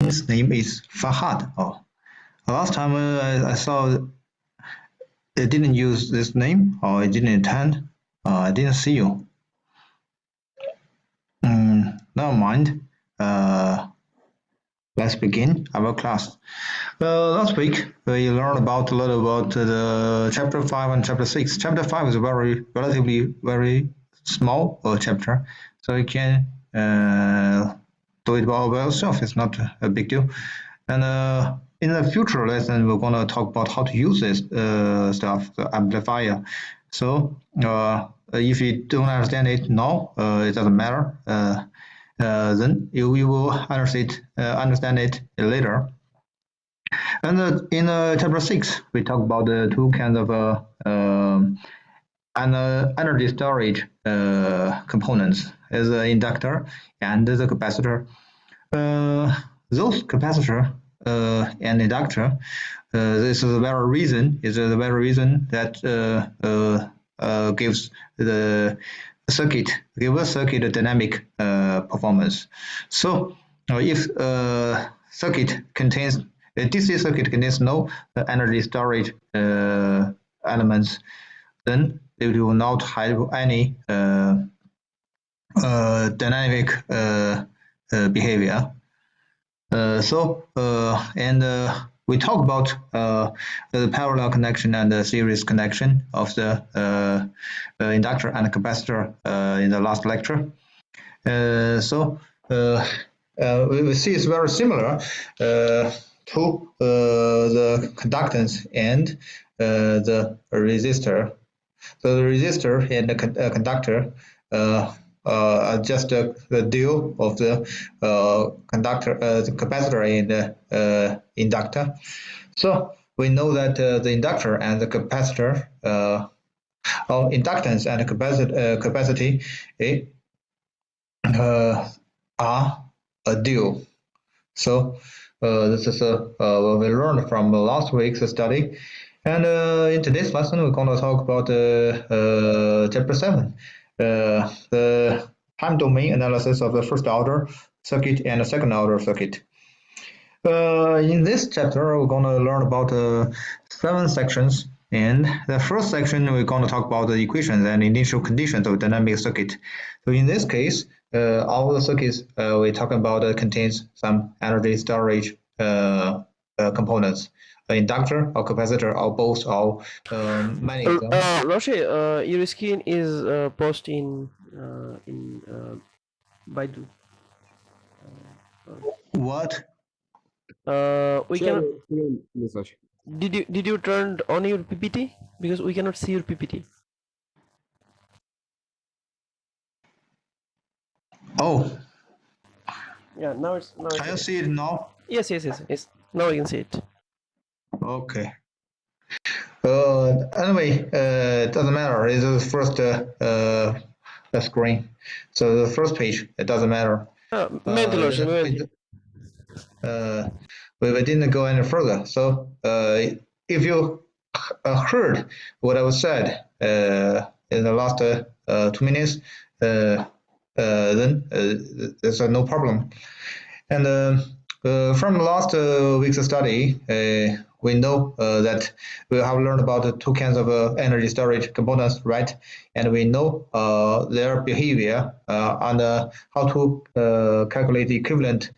admin's name is Fahad. Oh, last time I saw it didn't use this name or it didn't attend. I didn't see you. Never mind. Let's begin our class. Last week we learned about a little about the chapter 5 and chapter 6. Chapter 5 is a relatively very small chapter, so you can do it by yourself. It's not a big deal. And in the future lesson, we're going to talk about how to use this stuff, the amplifier. So if you don't understand it now, it doesn't matter. Then you will understand it later. And in chapter 6, we talk about the two kinds of energy storage components, as the inductor and the capacitor. Those capacitor and inductor, this is the very reason that gives the circuit a dynamic performance. So if a DC circuit contains no energy storage elements, then it will not have any dynamic behavior. We talk about the parallel connection and the series connection of the inductor and capacitor in the last lecture. We see it's very similar to the conductance and the resistor. So the resistor and the conductor are just the deal of the capacitor and the inductor. So we know that the inductor and the capacitor, or inductance and capacity, are a deal. So this is what we learned from last week's study. And in today's lesson, we're going to talk about chapter 7. The time domain analysis of the first order circuit and the second order circuit. In this chapter, we're going to learn about 7 sections. And the first section, we're going to talk about the equations and initial conditions of dynamic circuit. So in this case, all the circuits we're talking about contains some energy storage components. Inductor or capacitor or both or many of them. Roche, your screen is posted in Baidu. What? We cannot. Did you turn on your PPT? Because we cannot see your PPT. Oh. Yeah, now it's. Can you see it now? Yes. Now I can see it. Okay. Anyway, it doesn't matter. It's the first screen. So the first page, it doesn't matter. We didn't go any further. So if you heard what I was said in the last 2 minutes, then there's no problem. And from last week's study, we know that we have learned about the two kinds of energy storage components, right? And we know their behavior and how to calculate the equivalent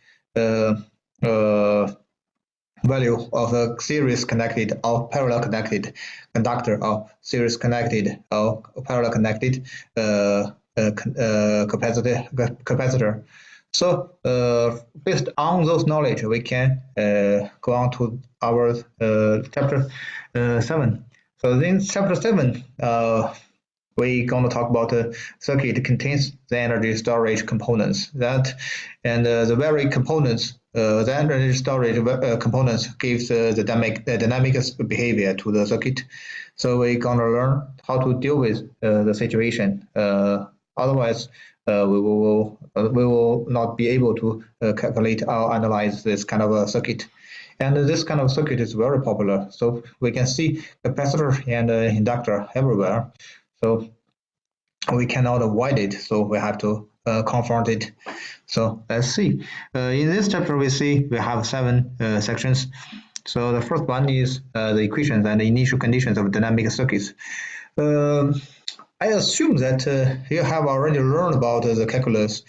value of a series connected or parallel connected conductor or series connected or parallel connected capacitor. So based on those knowledge, we can go on to our chapter 7. So in chapter 7, we're going to talk about the circuit contains the energy storage components. The very components, the energy storage components gives the dynamic behavior to the circuit. So we're going to learn how to deal with the situation. Otherwise, we will not be able to calculate or analyze this kind of a circuit. And this kind of circuit is very popular. So we can see capacitor and inductor everywhere. So we cannot avoid it. So we have to confront it. So let's see. In this chapter, we have 7 sections. So the first one is the equations and the initial conditions of dynamic circuits. I assume that you have already learned about the calculus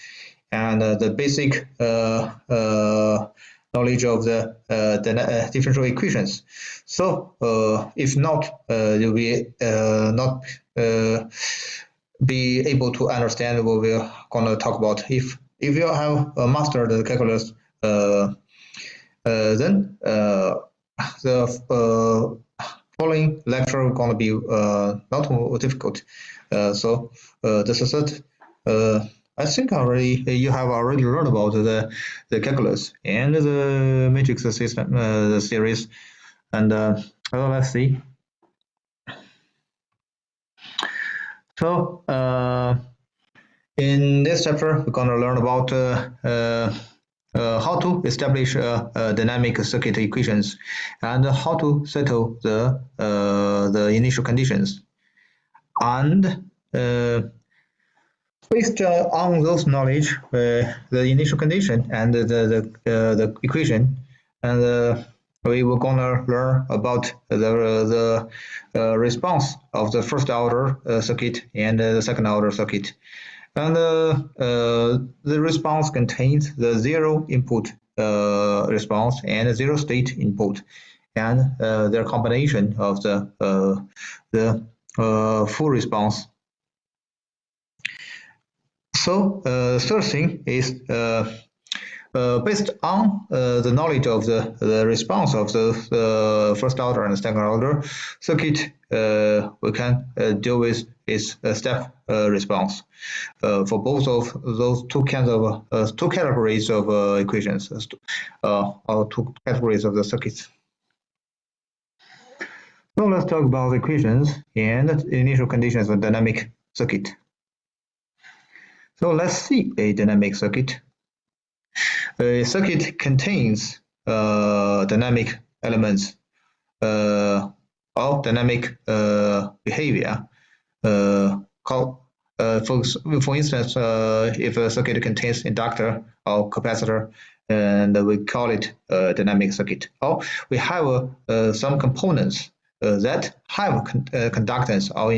and the basic knowledge of the differential equations. So if not, you will not be able to understand what we're going to talk about. If you have mastered the calculus, then the following lecture is going to be not more difficult. So this is it. I think already you have already learned about the calculus and the matrix system, the series, and let's see. So in this chapter, we're going to learn about how to establish dynamic circuit equations and how to settle the initial conditions. And based on those knowledge, the initial condition and the equation, and we were gonna learn about the response of the first order circuit and the second order circuit. And the response contains the zero input response and zero state input, and their combination of the full response. So third thing is based on the knowledge of the response of the first order and second order circuit, we can deal with its step response for both of those two categories of equations, or two categories of the circuits. So let's talk about equations and initial conditions of dynamic circuit. So let's see a dynamic circuit. A circuit contains dynamic elements or dynamic behavior. For instance, if a circuit contains inductor or capacitor, and we call it a dynamic circuit. Or we have some components that have conductance or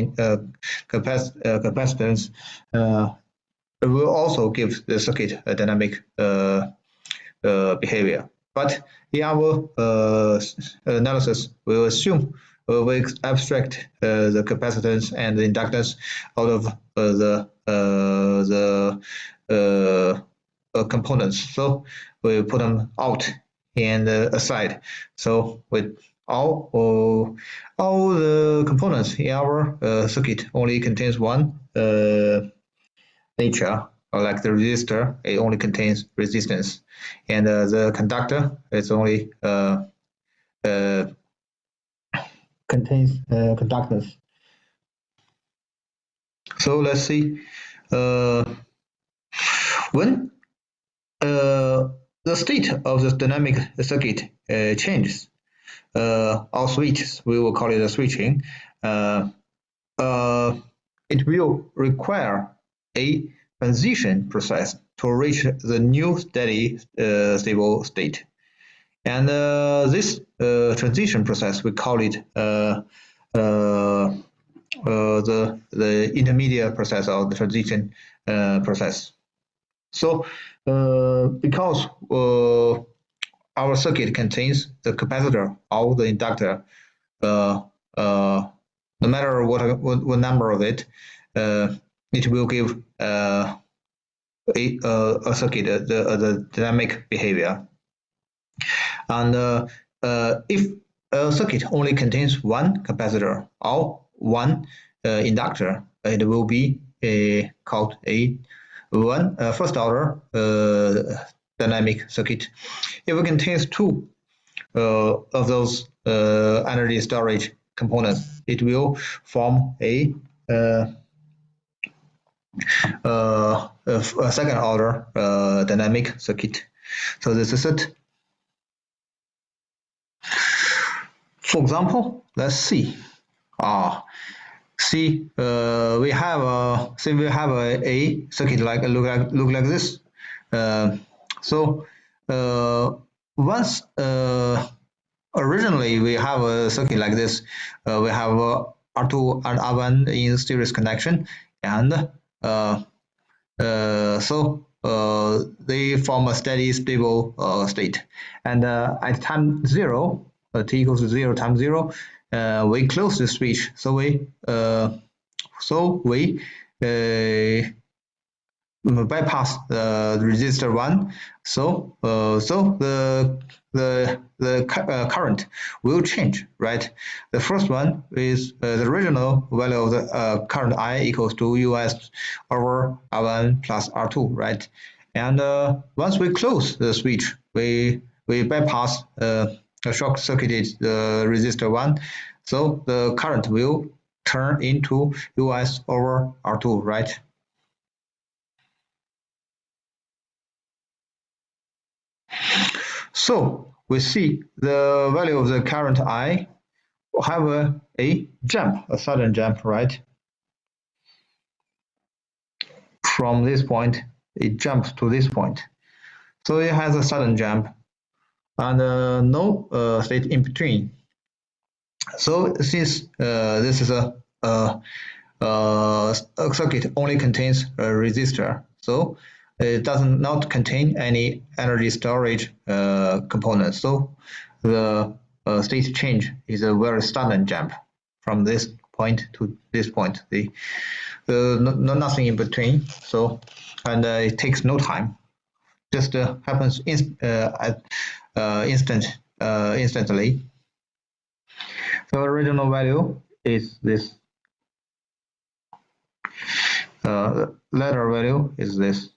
capacitance. It will also give the circuit a dynamic behavior. But in our analysis, we will assume we abstract the capacitance and the inductance out of the components. So we put them out and aside. So with all the components in our circuit only contains one nature, like the resistor, it only contains resistance, and the conductor is only contains conductance. So let's see. When the state of the dynamic circuit changes, or switches, we will call it a switching. It will require a transition process to reach the new steady stable state. And this transition process, we call it the intermediate process or the transition process. So because our circuit contains the capacitor or the inductor, no matter what number of it, it will give a circuit the dynamic behavior. And if a circuit only contains one capacitor or one inductor, it will be called a first order dynamic circuit. If it contains two of those energy storage components, it will form a second order dynamic circuit. So this is it. For example, let's see. see we have a circuit like look like this. So once originally we have a circuit like this, we have R2 and R1 in series connection, and they form a steady stable state, and at time 0, t equals to 0 times 0, we close the switch, so we bypass the resistor 1, so the current will change, right? The first one is the original value of the current I equals to US over R1 plus R2, right? And once we close the switch, we bypass a short circuited resistor 1, so the current will turn into US over R2, right? So we see the value of the current I have a jump, a sudden jump, right? From this point, it jumps to this point. So it has a sudden jump and no state in between. So since this is a circuit only contains a resistor, so it does not contain any energy storage components. So the state change is a very sudden jump from this point to this point. Nothing in between. So and it takes no time. Just happens instantly. So original value is this. Later value is this,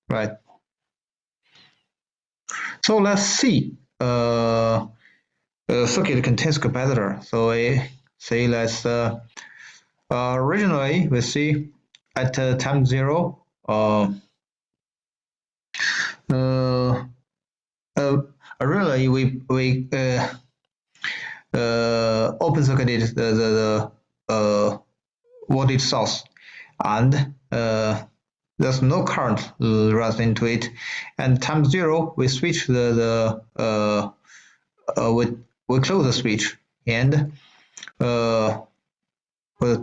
right? So let's see. Circuit contains capacitor. So we say let's originally we see at time 0. Originally we open circuited the voltage source, and there's no current runs into it. And time 0, we switch we close the switch and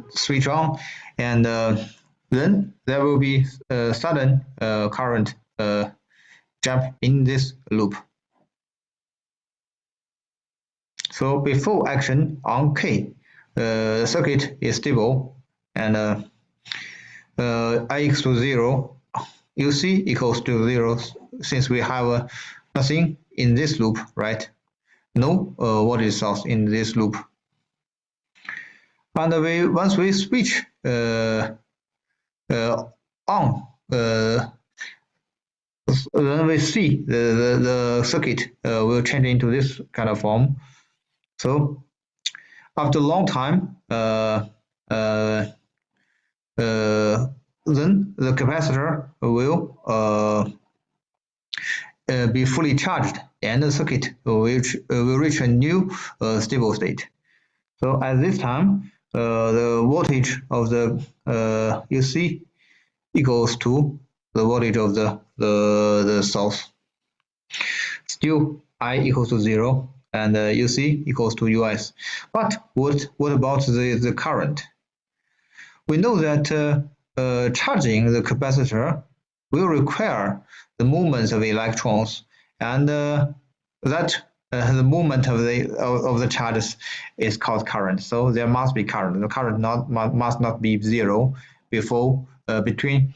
switch on, and then there will be a sudden current jump in this loop. So before action on K, the circuit is stable, and I equals to 0, UC equals to 0, since we have nothing in this loop, right? No voltage source in this loop. And once we switch on, then we see the circuit will change into this kind of form. So after a long time, then the capacitor will be fully charged, and the circuit will reach a new stable state. So at this time, the voltage of the UC equals to the voltage of the source. Still, I equals to 0, and UC equals to US. But what about the current? We know that charging the capacitor will require the movement of electrons, and that the movement of the charges is called current. So there must be current. The current must not be 0 before between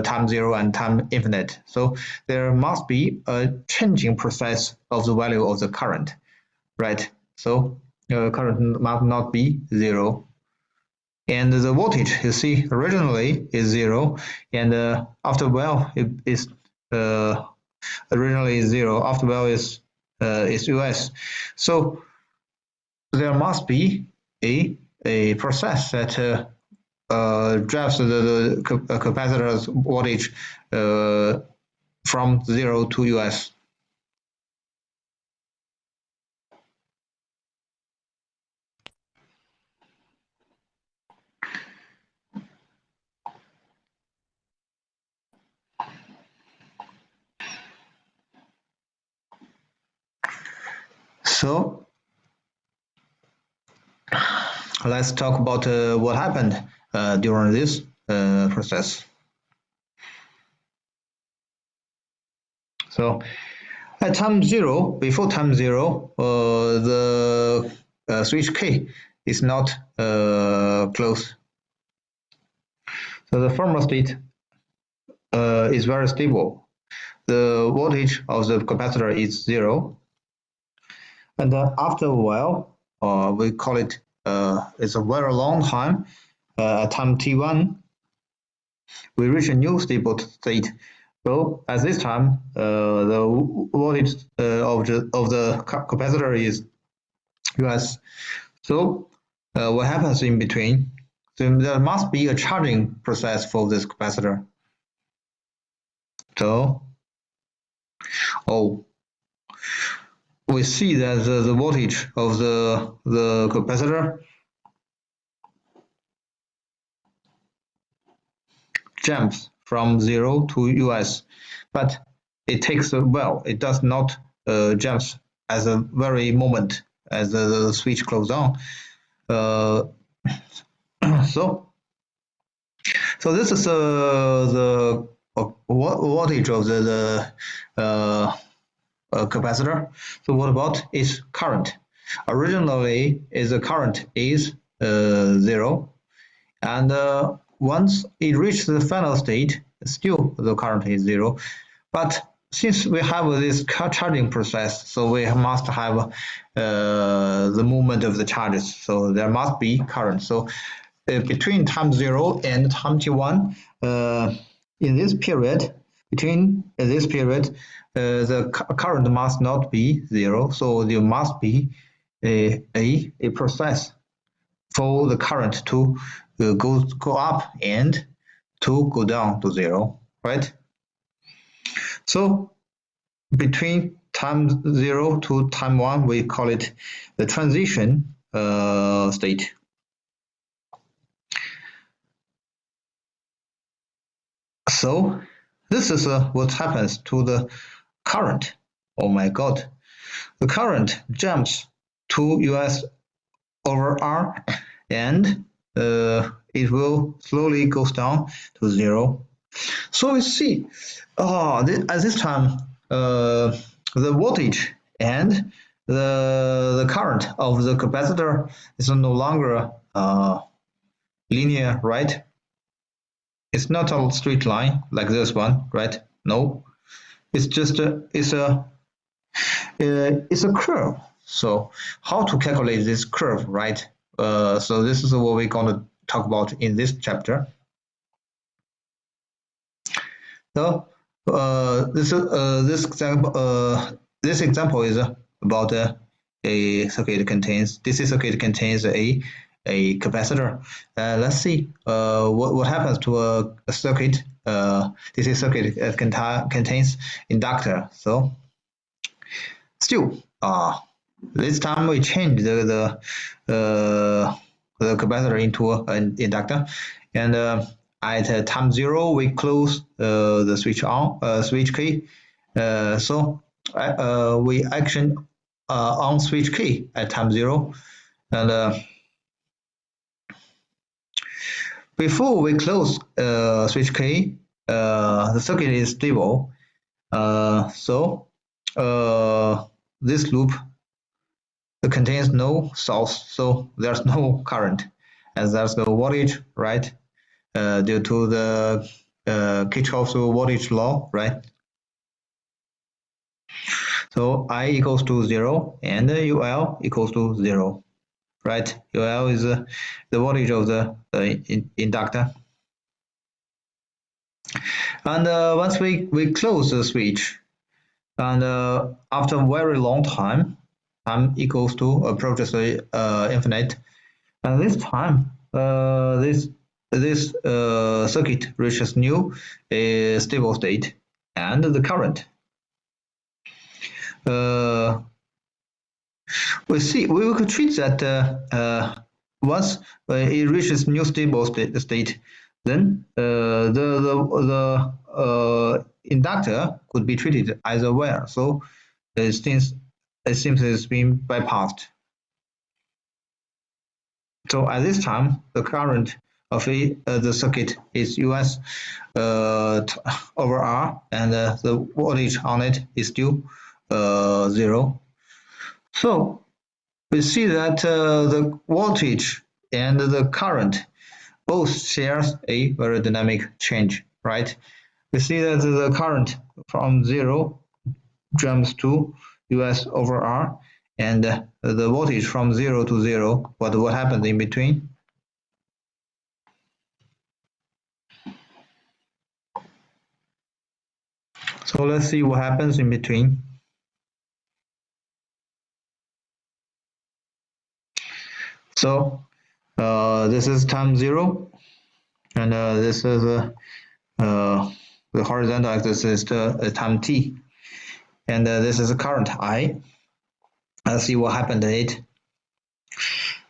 time 0 and time infinite. So there must be a changing process of the value of the current, right? So current must not be 0. And the voltage, you see, originally is 0, and after a while it is originally 0. After a while is US. So there must be a process that drives the capacitor's voltage from 0 to US. So let's talk about what happened during this process. So at time 0, before time 0, the switch K is not closed. So the former state is very stable. The voltage of the capacitor is 0. And after a while, we call it, it's a very long time, at time T1, we reach a new stable state. So at this time, the voltage of the capacitor is US. So what happens in between? So there must be a charging process for this capacitor. So, we see that the voltage of the capacitor jumps from 0 to US, but it takes a while. It does not jumps at the very moment as the switch closes on. So this is the voltage of the capacitor. So what about its current? Originally, the current is 0, and once it reaches the final state, still the current is 0. But since we have this charging process, so we must have the movement of the charges. So there must be current. So between time 0 and time t1, in this period, between this period, the current must not be 0. So there must be a process for the current to go up and to go down to 0, right? So between time 0 to time 1, we call it the transition state. So this is what happens to the current. Oh my God. The current jumps to US over R, and it will slowly goes down to 0. So we see at this time the voltage and the current of the capacitor is no longer linear, right? It's not a straight line like this one, right? No, it's just it's a curve. So how to calculate this curve, right? So this is what we're going to talk about in this chapter. So this example is about a circuit contains. This circuit contains a capacitor. Let's see what happens to a circuit. This circuit contains inductor. So still, this time we change the capacitor into an inductor, and at time 0 we close the switch on switch key. So we action on switch key at time 0, and before we close switch key, the circuit is stable. So this loop contains no source, so there's no current, and there's no voltage, right? Due to the Kirchhoff's voltage law, right? So I equals to 0 and UL equals to 0, right? UL is the voltage of the inductor. And once we close the switch, and after a very long time equals to approaches the infinite, and this time this circuit reaches new stable state, and the current we could treat that once it reaches new stable state, then the inductor could be treated as a wire. So since it seems it's been bypassed. So at this time, the current of the circuit is US over R, and the voltage on it is still 0. So we see that the voltage and the current both shares a very dynamic change, right? We see that the current from 0 jumps to US over R, and the voltage from 0 to 0, what happens in between? So let's see what happens in between. So this is time 0, and this is the horizontal axis is the time t, and this is the current I. Let's see what happened to it.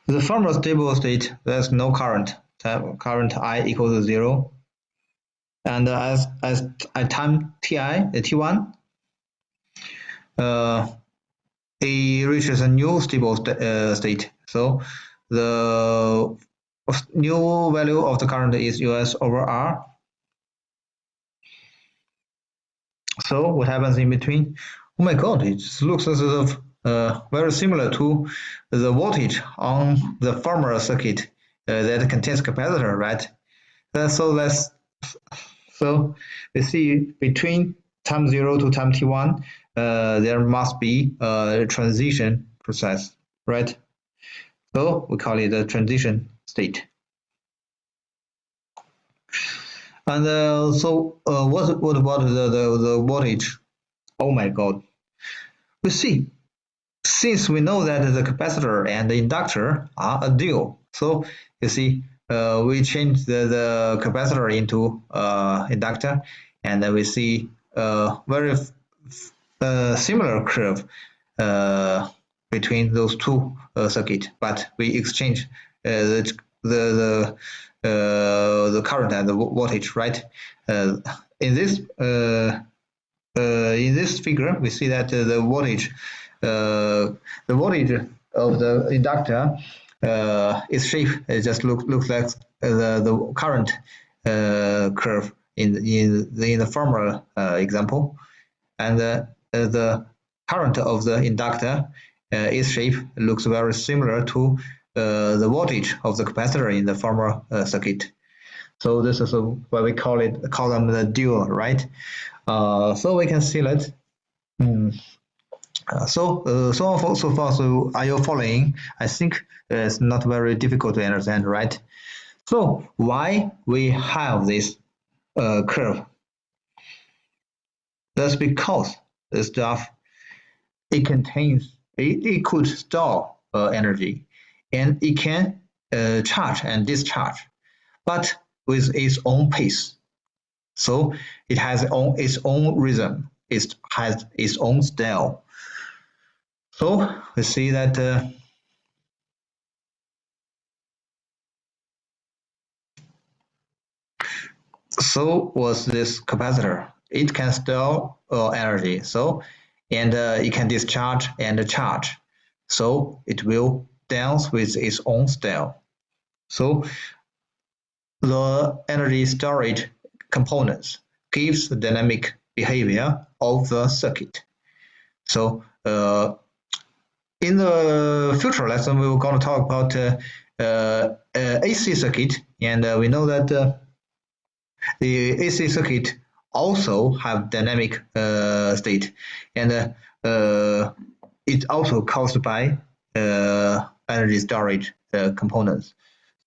The former stable state, there's no current. Current I equals to 0. And as at time t1, it reaches a new stable state. So the new value of the current is US over R. So what happens in between? Oh my God, it looks as if very similar to the voltage on the former circuit that contains capacitor, right? So we see between time 0 to time t1, there must be a transition process, right? So we call it a transition state. And what about the voltage? Oh my God. We see, since we know that the capacitor and the inductor are a dual, so you see, we change the capacitor into inductor, and then we see a very similar curve between those two circuits, but we exchange the current and the voltage, right? In this figure, we see that the voltage of the inductor its shape just looks like the current curve in the former example, and the current of the inductor its shape looks very similar to the voltage of the capacitor in the former circuit. So this is what we call them the dual, right? So we can see that. So far, are you following? I think it's not very difficult to understand, right? So why we have this curve? That's because the stuff it could store energy, and it can charge and discharge, but with its own pace. So it has its own rhythm. It has its own style. So we see that so was this capacitor. It can store energy, and it can discharge and charge. So it will dance with its own style. So the energy storage components gives the dynamic behavior of the circuit. So in the future lesson, we're going to talk about AC circuit, and we know that the AC circuit also have dynamic state, and it's also caused by energy storage components.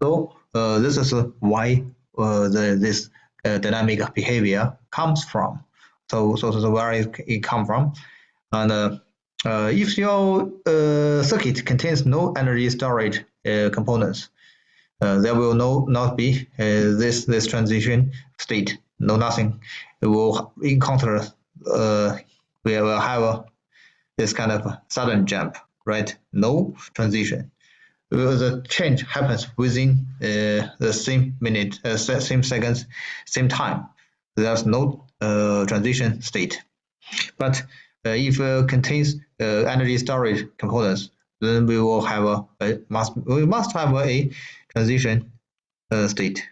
So this is why this dynamic behavior comes from. So where it come from, and if your circuit contains no energy storage components, there will not be this transition state, no nothing. It will encounter, we will have this kind of sudden jump, right? No transition. The change happens within the same minute, same seconds, same time. There's no transition state. But if it contains energy storage components, then we will have we must have a transition state.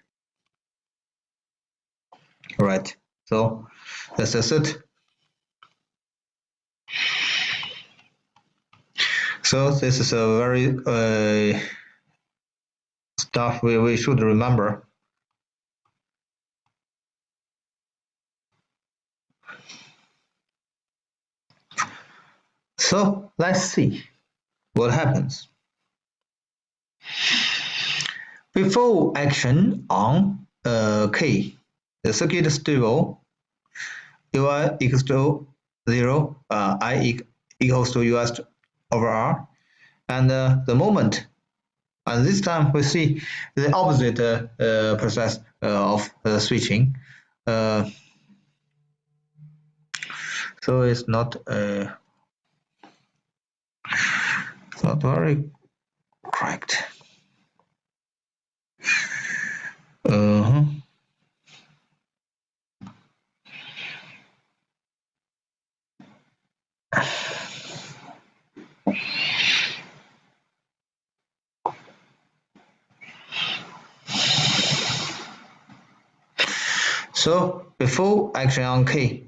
All right. So that's it. So this is a very stuff we should remember. So let's see what happens. Before action on K, the circuit stable Ui equals to 0, I equals to US over R, and the moment. And this time we see the opposite process of switching. So it's not very correct. Uh-huh. So before action on K,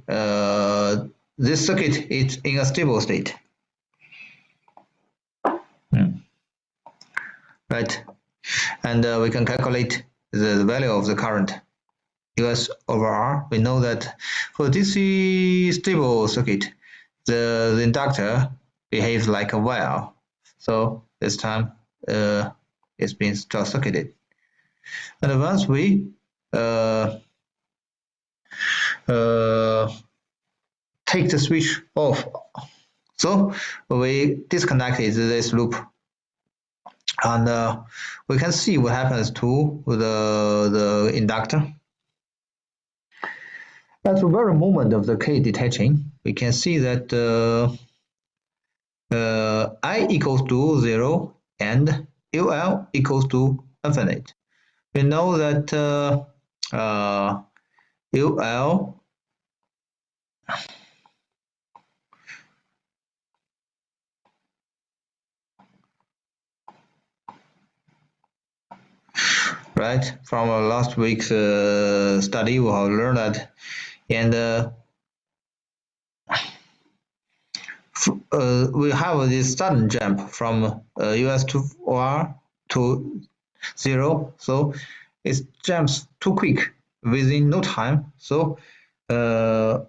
this circuit is in a stable state. Right, and we can calculate the value of the current US over R. We know that for DC stable circuit, the inductor behaves like a wire. So this time it's been short circuited. And once we take the switch off, so we disconnected this loop, and we can see what happens to the inductor. At the very moment of the K detaching, we can see that I equals to 0 and UL equals to infinite. We know that UL right from last week's study we have learned that, and we have this sudden jump from US to R to 0, so it jumps too quick within no time. So the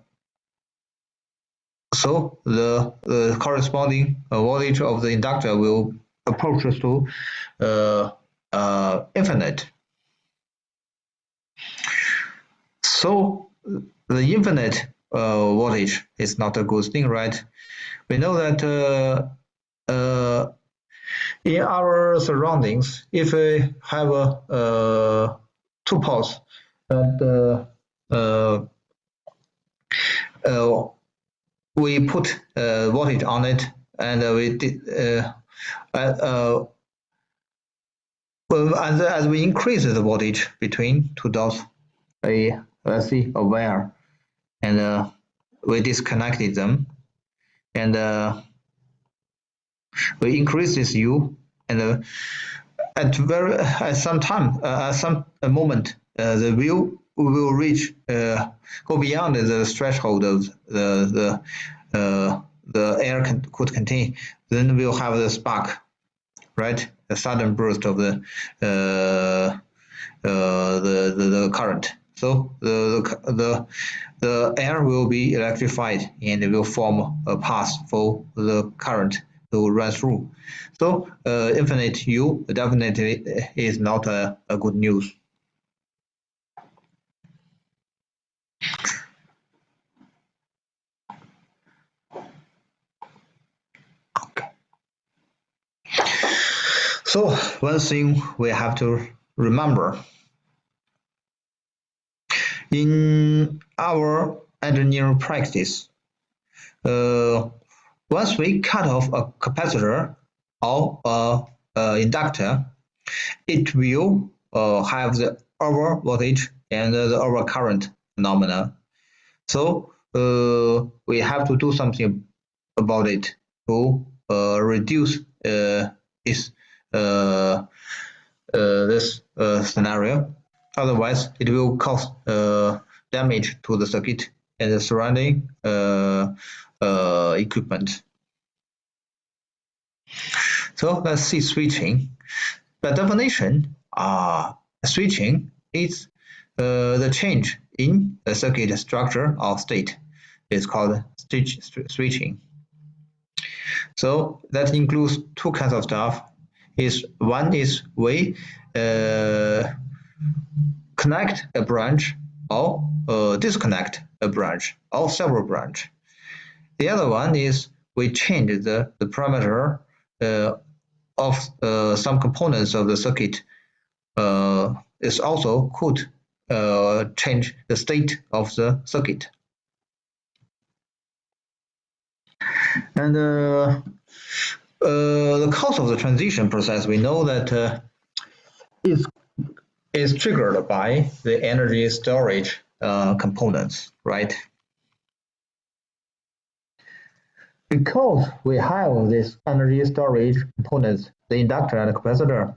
corresponding voltage of the inductor will approach to infinite. So the infinite voltage is not a good thing, right? We know that in our surroundings, if we have two poles and we put voltage on it, and as we increase the voltage between two dots, let's see a wire, and we disconnected them, and we increase this U, and at some time, at some moment, the wheel will reach go beyond the threshold of the air could contain. Then we'll have the spark, right? A sudden burst of the current. So the air will be electrified and it will form a path for the current to run through. So infinite U definitely is not a good news. Okay. So one thing we have to remember in our engineering practice, once we cut off a capacitor or a inductor, it will have the over voltage and the over current phenomena. So we have to do something about it to reduce this scenario. Otherwise, it will cause damage to the circuit and the surrounding equipment. So let's see switching. By definition, switching is the change in the circuit structure or state. It's called switching. So that includes two kinds of stuff. One is we connect a branch or disconnect a branch or several branch. The other one is we change the parameter of some components of the circuit. It also could change the state of the circuit. And the cause of the transition process, we know that is triggered by the energy storage components, right? Because we have this energy storage components, the inductor and the capacitor,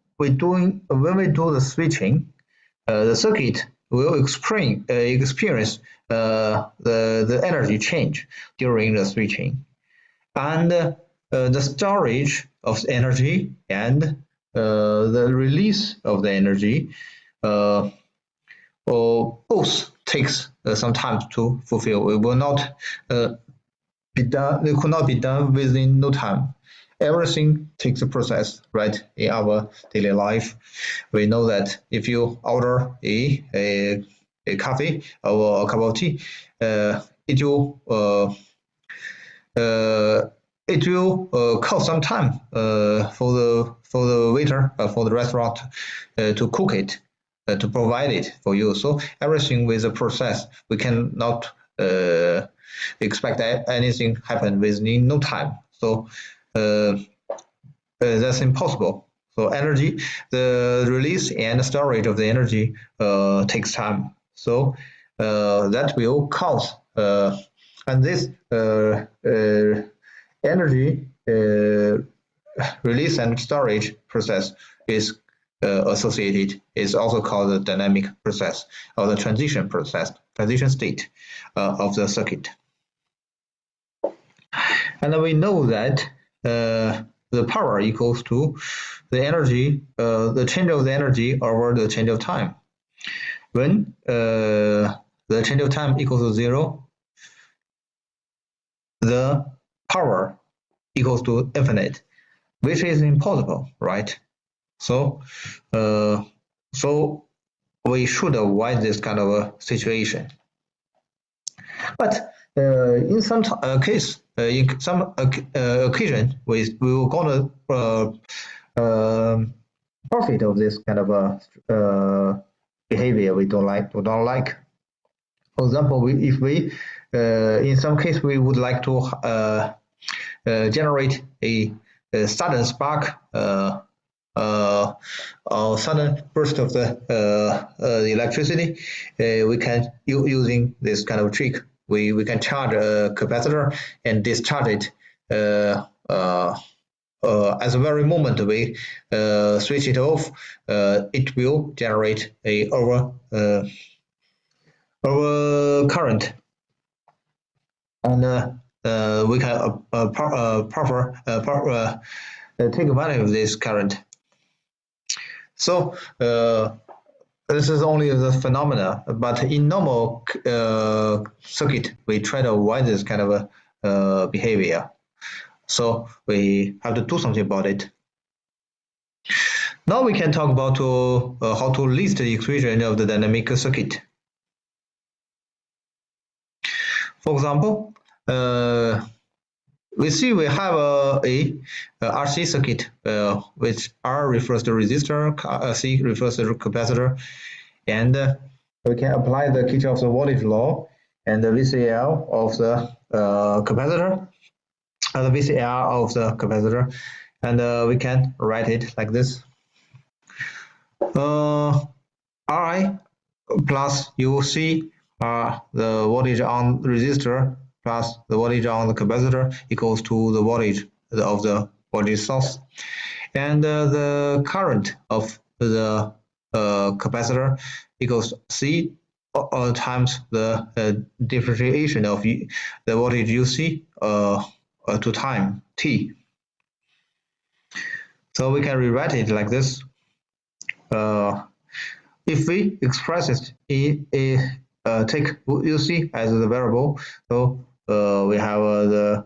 when we do the switching, the circuit will experience the energy change during the switching, and the storage of energy and the release of the energy both takes some time to fulfill. It will not be done. It could not be done within no time. Everything takes a process, right? In our daily life, we know that if you order a coffee or a cup of tea, it will cost some time for the waiter for the restaurant to cook it, to provide it for you. So everything with a process. We cannot expect anything happen within no time. So that's impossible. So energy, the release and storage of the energy takes time. So that will cause and this energy release and storage process is associated, is also called the dynamic process or the transition process, transition state of the circuit. And we know that the power equals to the energy, the change of the energy over the change of time. When the change of time equals to 0, the power equals to infinite, which is impossible, right? So we should avoid this kind of a situation. But in some case, in some occasion, we will gonna profit of this kind of behavior we don't like. For example, if we in some case we would like to generate a sudden spark or sudden burst of the electricity, we can using this kind of trick. We can charge a capacitor and discharge it at the very moment we switch it off. It will generate a over current, and we can take advantage of this current. So this is only the phenomena, but in normal circuit, we try to avoid this kind of behavior. So we have to do something about it. Now we can talk about how to list the equation of the dynamic circuit. For example, we see we have a RC circuit, which R refers to resistor, C refers to capacitor, and we can apply the Kirchhoff's voltage law and the VCL of the capacitor, the VCR of the capacitor, and we can write it like this. I plus UC the voltage on resistor plus the voltage on the capacitor equals to the voltage of the voltage source, and the current of the capacitor equals C times the differentiation of the voltage UC to time t. So we can rewrite it like this. If we express it take UC as the variable, so we have the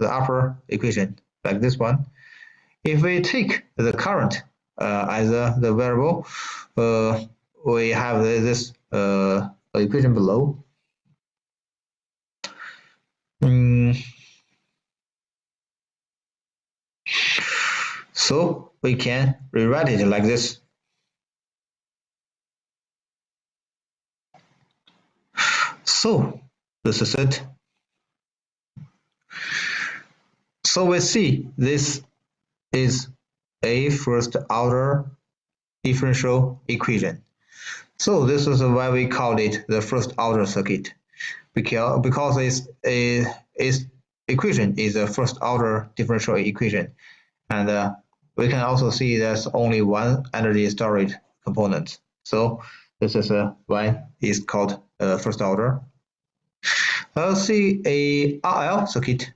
upper equation like this one. If we take the current as the variable, we have this equation below. So we can rewrite it like this. So this is it. So we see this is a first order differential equation. So this is why we call it the first order circuit, because its equation is a first order differential equation, and we can also see there's only one energy storage component. So this is why it's called first order. Let's see a RL circuit.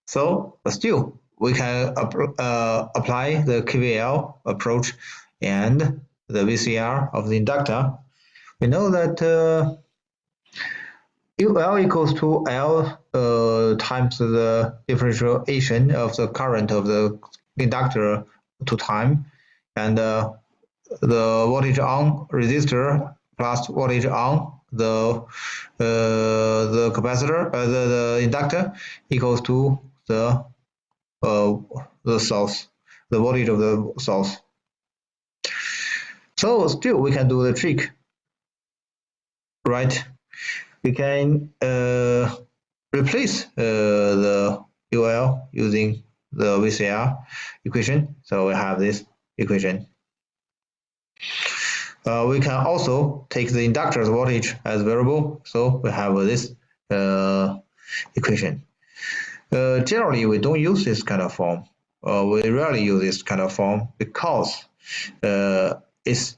So still we can apply the KVL approach and the VCR of the inductor. We know that UL equals to L times the differentiation of the current of the inductor to time, and the voltage on resistor plus voltage on the capacitor, the inductor equals to the source, the voltage of the source. So still we can do the trick, right? We can replace the UL using the VCR equation. So we have this equation. We can also take the inductor's voltage as variable. So we have this equation. Generally, we don't use this kind of form. We rarely use this kind of form because it's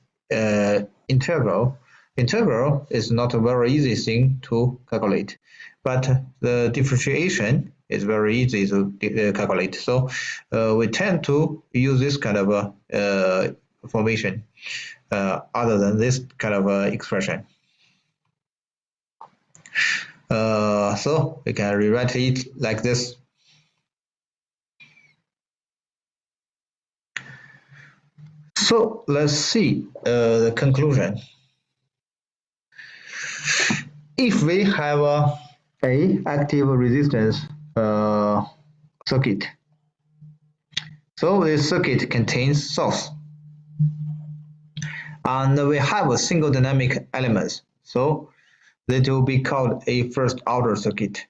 integral. Integral is not a very easy thing to calculate, but the differentiation is very easy to calculate. So we tend to use this kind of formation other than this kind of expression. So we can rewrite it like this. So let's see the conclusion. If we have a active resistance circuit, so this circuit contains source, and we have a single dynamic elements, so that will be called a first order circuit.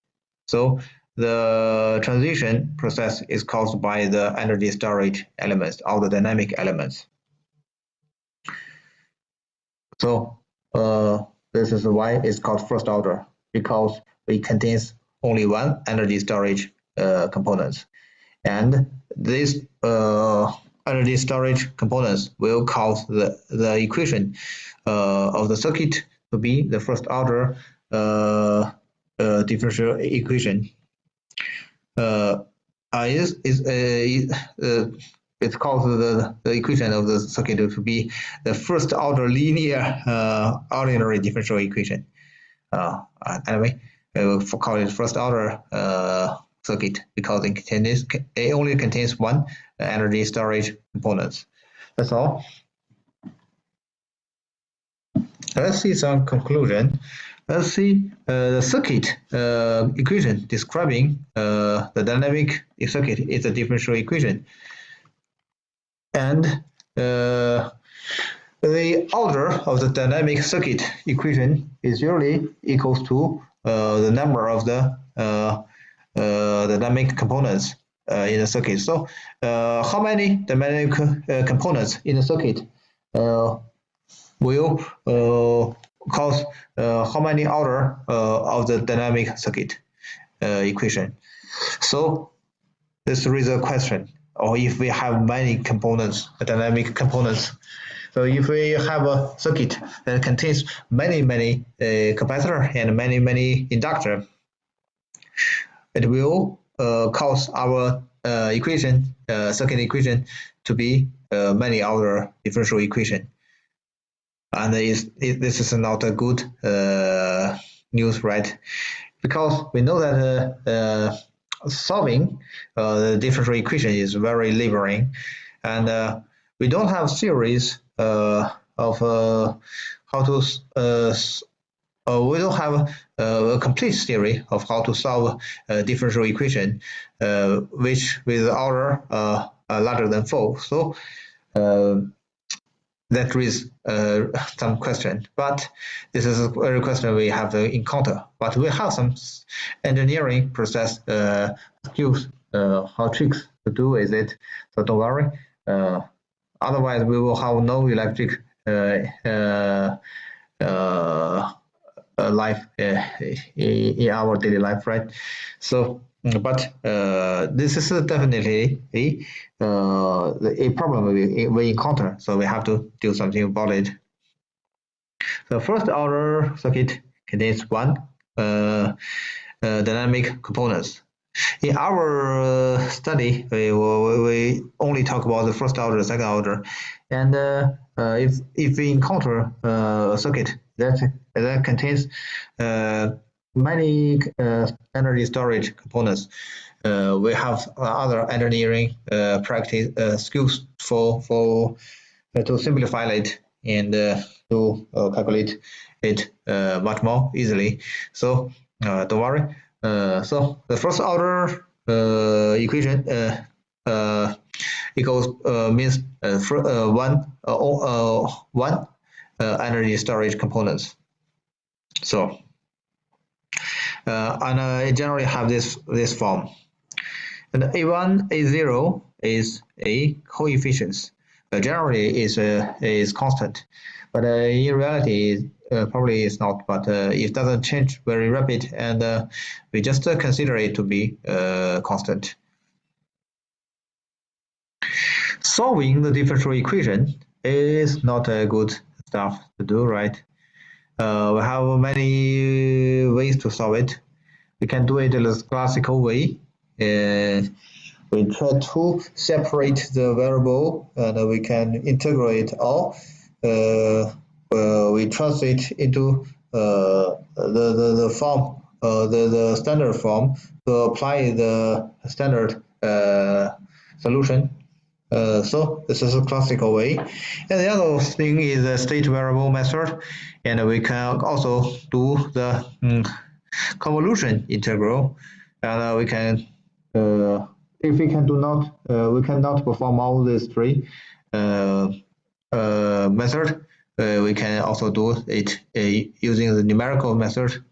So the transition process is caused by the energy storage elements or the dynamic elements. So this is why it's called first order, because it contains only one energy storage component, and these energy storage components will cause the equation of the circuit to be the first order differential equation. It's called the equation of the circuit to be the first order linear ordinary differential equation. Anyway, we will call it first order circuit because it only contains one energy storage component. That's all. Let's see some conclusion. Let's see the circuit equation describing the dynamic circuit is a differential equation. And the order of the dynamic circuit equation is usually equals to the number of the dynamic components in the circuit. So how many dynamic components in the circuit will cause how many order of the dynamic circuit equation. So this raises a question, or if we have many components, dynamic components. So if we have a circuit that contains many capacitor and many inductor, it will cause our circuit equation to be many order differential equation. And this is not a good news, right? Because we know that solving the differential equation is very laboring, and we don't have theories of how to we don't have a complete theory of how to solve a differential equation which with order larger than 4. So that raises some question, but this is a question we have to encounter. But we have some engineering process skills, how tricks to do with it. So don't worry. Otherwise, we will have no electric life in our daily life, right? So, but this is definitely a problem we encounter. So we have to do something about it. The first order circuit contains one dynamic components. In our study, we only talk about the first order, second order, and if we encounter a circuit that contains many energy storage components, we have other engineering practice skills for to simplify it and to calculate it much more easily. So don't worry. So the first order equation equals means one energy storage components. So and it generally have this form. And A1, A0 is a coefficient. Generally is constant, but in reality probably it's not. But it doesn't change very rapid, and we just consider it to be constant. Solving the differential equation is not a good stuff to do, right? We have many ways to solve it. We can do it in the classical way. We try to separate the variable and we can integrate all. We translate into the form, the standard form to apply the standard solution. So this is a classical way. And the other thing is the state variable method, and we can also do the convolution integral, and we can if we can do not we cannot perform all these three method, we can also do it using the numerical method.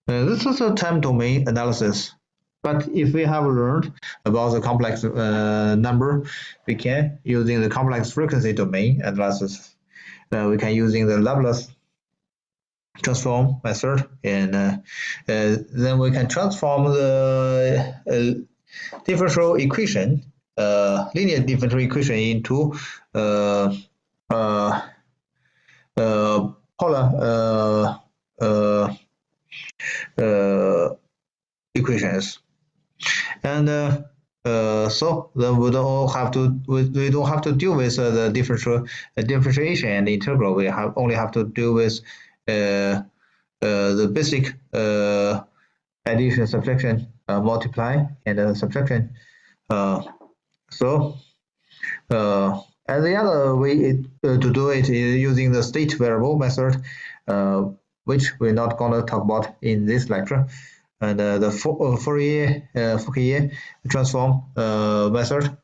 This is a time domain analysis. But if we have learned about the complex number, we can using the complex frequency domain analysis. We can using the Laplace transform method, and then we can transform the differential equation, linear differential equation into polar equations, and so then we don't have to deal with the differentiation and integral. We only have to deal with the basic addition, subtraction, multiply, and subtraction. So and the other way to do it is using the state variable method, which we're not going to talk about in this lecture. And the Fourier transform method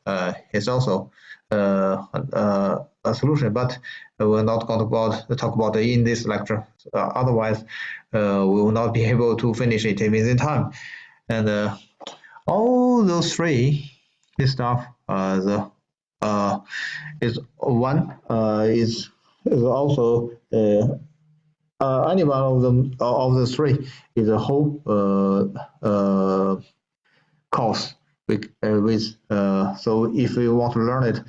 is also a solution, but we're not going to talk about it in this lecture. Otherwise, we will not be able to finish it within time. And all those three, this stuff, is one is is also any one of them of the three is a whole course so if we want to learn it,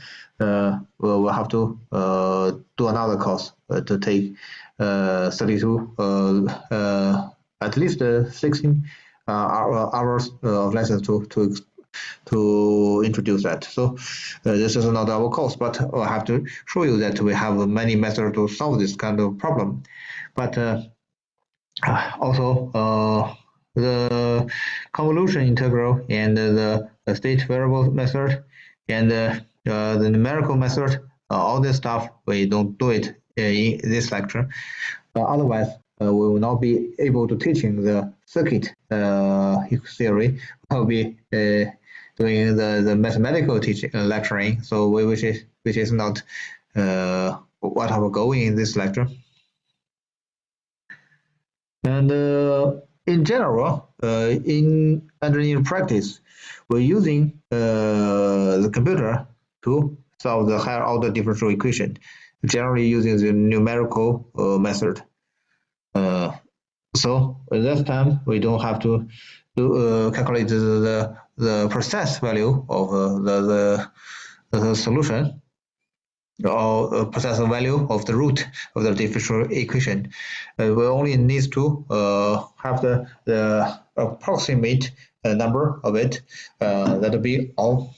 we'll have to do another course to take 32 at least 16 hours of lessons to introduce that. So this is not our course, but I have to show you that we have many methods to solve this kind of problem. But also the convolution integral and the state variable method and the numerical method, all this stuff we don't do it in this lecture. Otherwise, we will not be able to teaching the circuit theory. We'll be doing the mathematical teaching lecturing. So which is not what our goal in this lecture. And in general, in engineering practice, we're using the computer to solve the higher order differential equation, generally using the numerical method. So at that time, we don't have to calculate the precise value of the solution or precise value of the root of the differential equation. We only need to have the approximate number of it. That'll be all.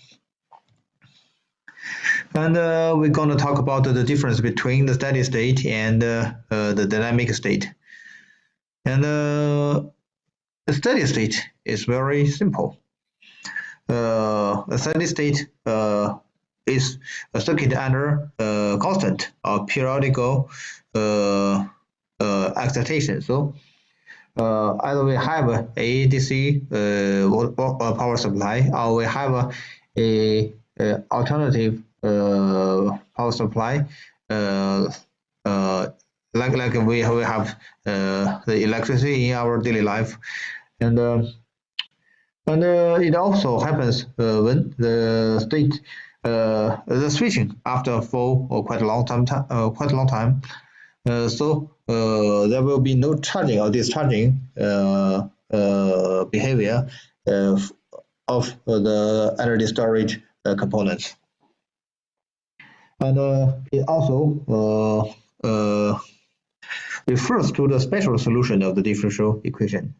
And we're going to talk about the difference between the steady state and the dynamic state. And the steady state is very simple. A steady state is a circuit under constant or periodical excitation. So either we have a DC power supply, or we have a alternative power supply, like we have the electricity in our daily life, and it also happens when the state the switching after for quite a long time. So there will be no charging or discharging behavior of the energy storage components. And it also refers to the special solution of the differential equation.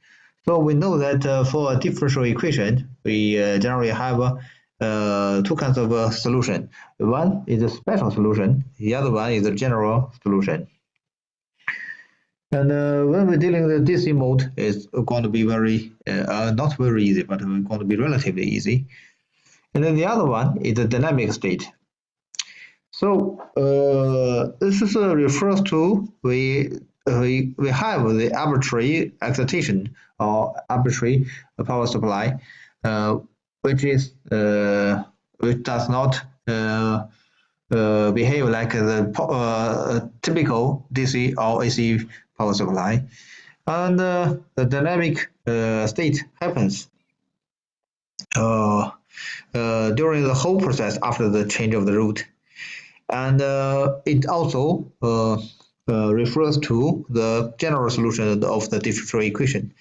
So we know that for a differential equation, we generally have two kinds of solution. One is a special solution, the other one is a general solution. And when we're dealing with DC mode, it's going to be not very easy, but it's going to be relatively easy. And then the other one is the dynamic state. So this is refers to we have the arbitrary excitation or arbitrary power supply, which is which does not behave like the typical DC or AC power supply, and the dynamic state happens during the whole process after the change of the root. And it also refers to the general solution of the differential equation.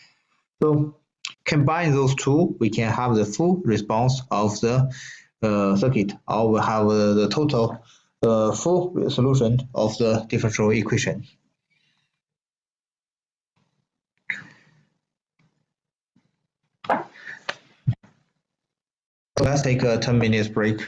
So combine those two, we can have the full response of the circuit, or we have the total full solution of the differential equation. So let's take a 10 minutes break.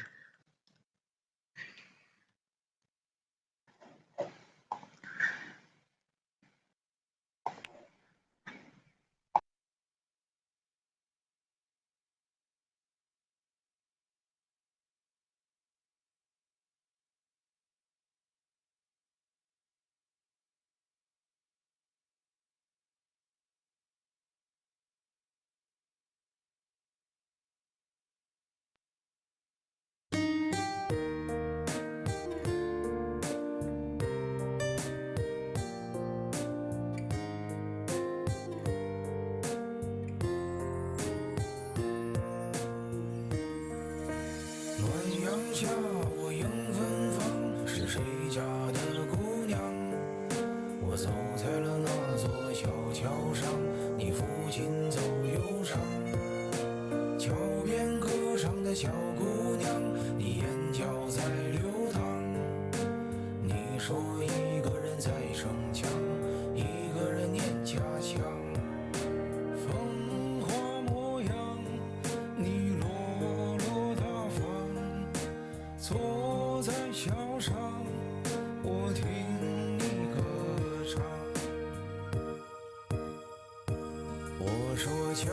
我说桥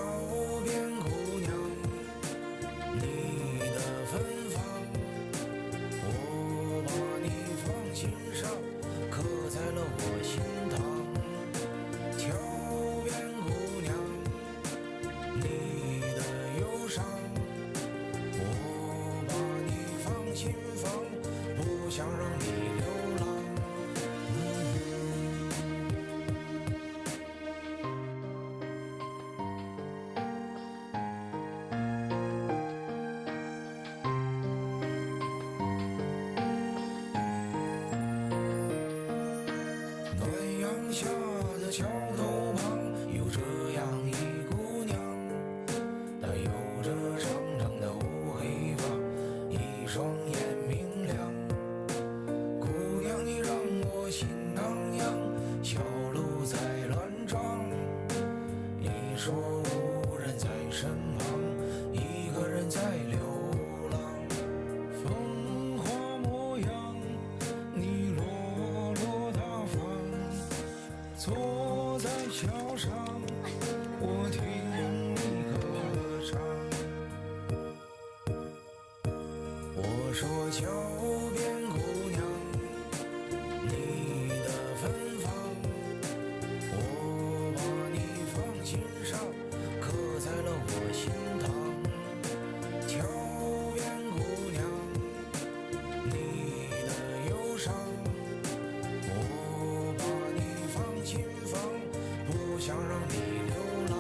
边姑娘，你的芬芳，我把你放心上，刻在了我心膛。桥边姑娘，你的忧伤，我把你放心房，不想让你流浪。暖阳下的桥头旁，有这样一姑娘，她有着长长的乌黑发，一双眼明亮。姑娘，你让我心荡漾，小鹿在乱撞。你说无人在身旁，一个人在流浪。风华模样，你落落大方，坐在桥上，我听你歌唱。我说桥边姑娘，你的芬芳，我把你放心上，刻在了我心膛。桥边姑娘，你的忧伤，我把你放心房，不想让你流浪。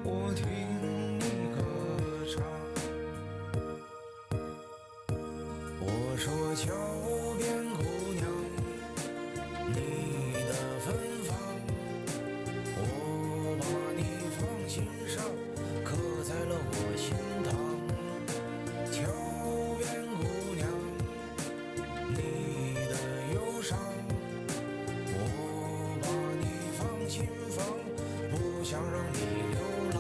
我听你歌唱。我说桥边姑娘，你的芬芳，我把你放心上，刻在了我心膛。桥边姑娘，你的忧伤，我把你放心房，不想让你流浪。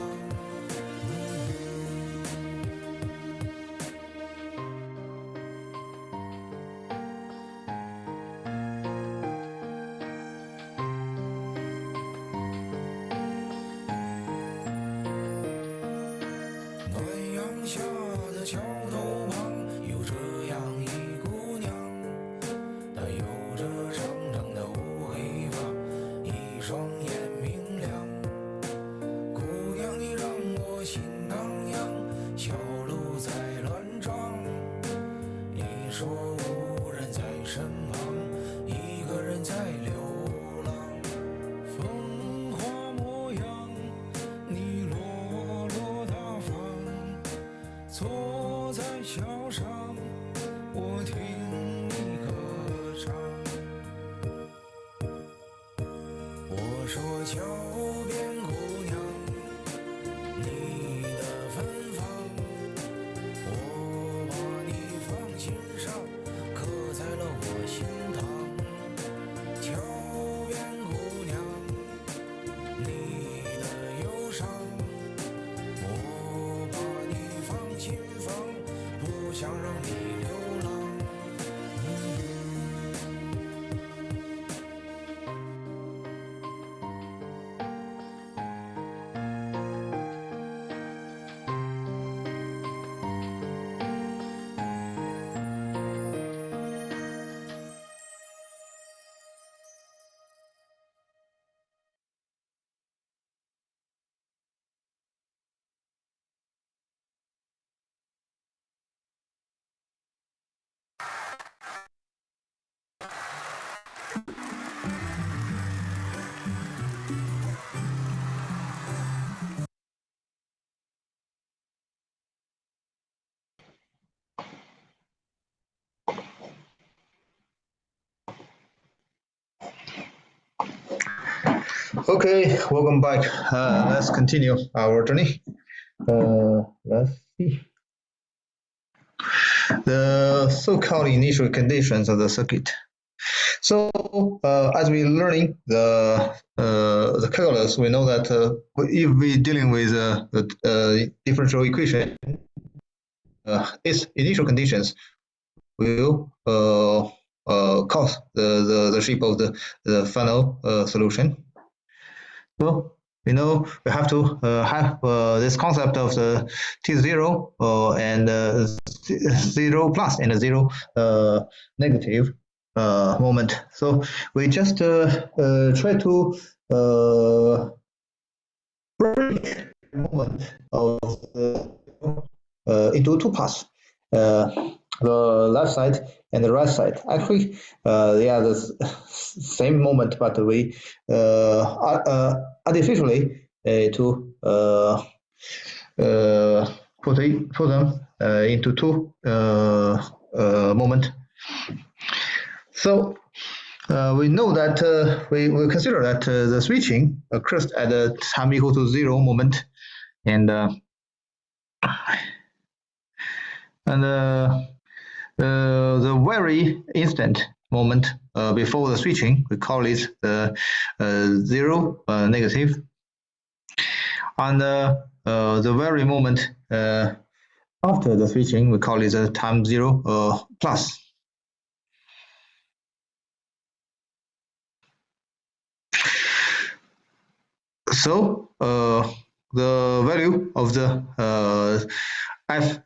暖阳下的桥头旁，有这样一姑娘，她有着长长的乌黑发，一双眼明亮。姑娘你让我心荡漾，小路在乱撞。你说无人在身旁，一个人在流浪。风华模样，你落落大方，坐在桥上，我听你歌唱。我说桥边姑娘，你的芬芳，我把你放心上，刻在了我心膛。桥边姑娘，你的忧伤，我把你放心房，不想让你流浪。Okay, welcome back. Let's continue our journey. Let's see. The so-called initial conditions of the circuit. So, as we learning the calculus, we know that if we're dealing with the differential equation, its initial conditions will cause the shape of the final solution. So we know we have to have this concept of the t0 and 0 plus and 0 negative moment. So we just try to break the moment of into two parts. The left side and the right side. Actually, they are the same moment, but we artificially to put them into two moment. So we know that we consider that the switching occurs at a time equal to 0 moment, and the very instant moment before the switching, we call it the 0 negative, and the very moment after the switching, we call it the time 0 plus. So the value of the f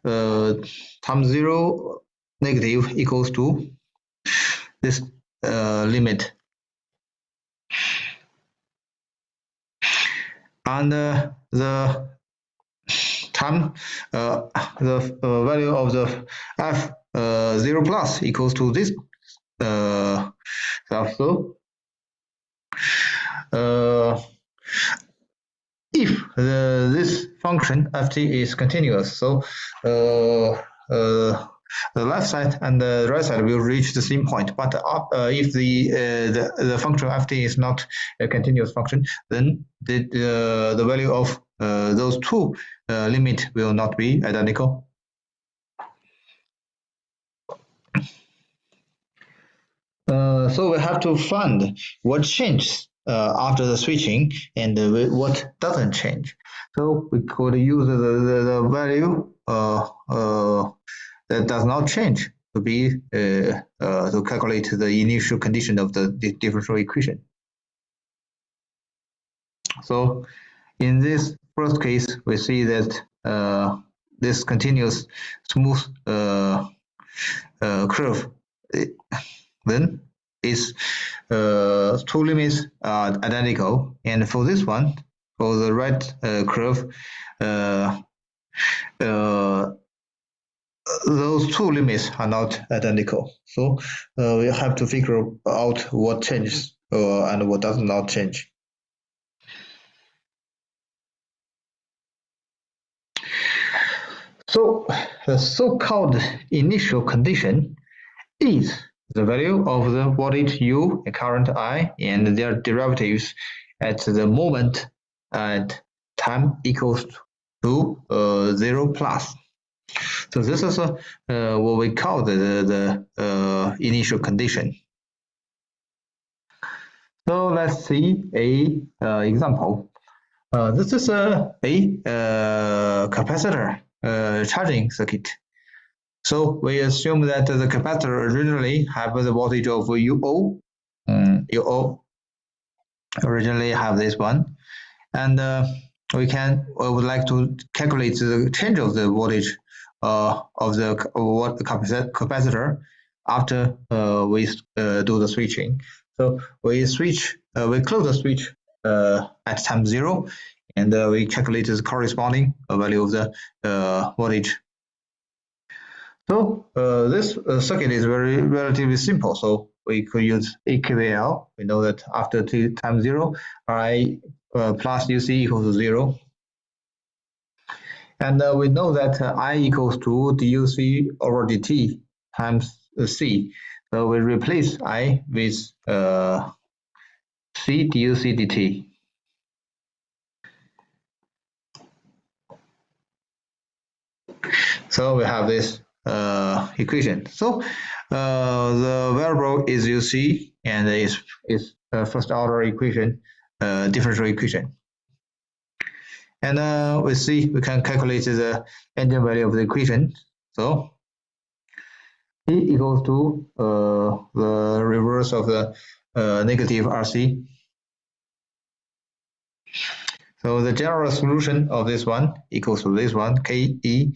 time 0 negative equals to this limit, and the time the value of the f 0 plus equals to this stuff. So if this function ft is continuous. So the left side and the right side will reach the same point. But if the function ft is not a continuous function, then the value of those two limit will not be identical. So we have to find what changes after the switching and what doesn't change. So we could use the value that does not change to be to calculate the initial condition of the differential equation. So in this first case, we see that this continuous smooth curve then its two limits are identical, and for this one, for the right curve, those two limits are not identical. So we have to figure out what changes and what does not change. So the so-called initial condition is the value of the voltage U and current I and their derivatives at the moment at time equals to 0 plus. So this is what we call the initial condition. So let's see a example. This is a capacitor charging circuit. So we assume that the capacitor originally have the voltage of UO. UO originally have this one, and we would like to calculate the change of the voltage of the capacitor after we do the switching. So we close the switch at time 0, and we calculate the corresponding value of the voltage. So this circuit is relatively simple. So we could use eKVL. We know that after t times 0, I plus UC equals to 0. And we know that I equals to duc over dt times c. So we replace I with c duc dt. So we have this equation. So the variable is UC and is first order equation, differential equation. And we see we can calculate the engine value of the equation. So E equals to the reverse of the negative RC. So the general solution of this one equals to this one, KE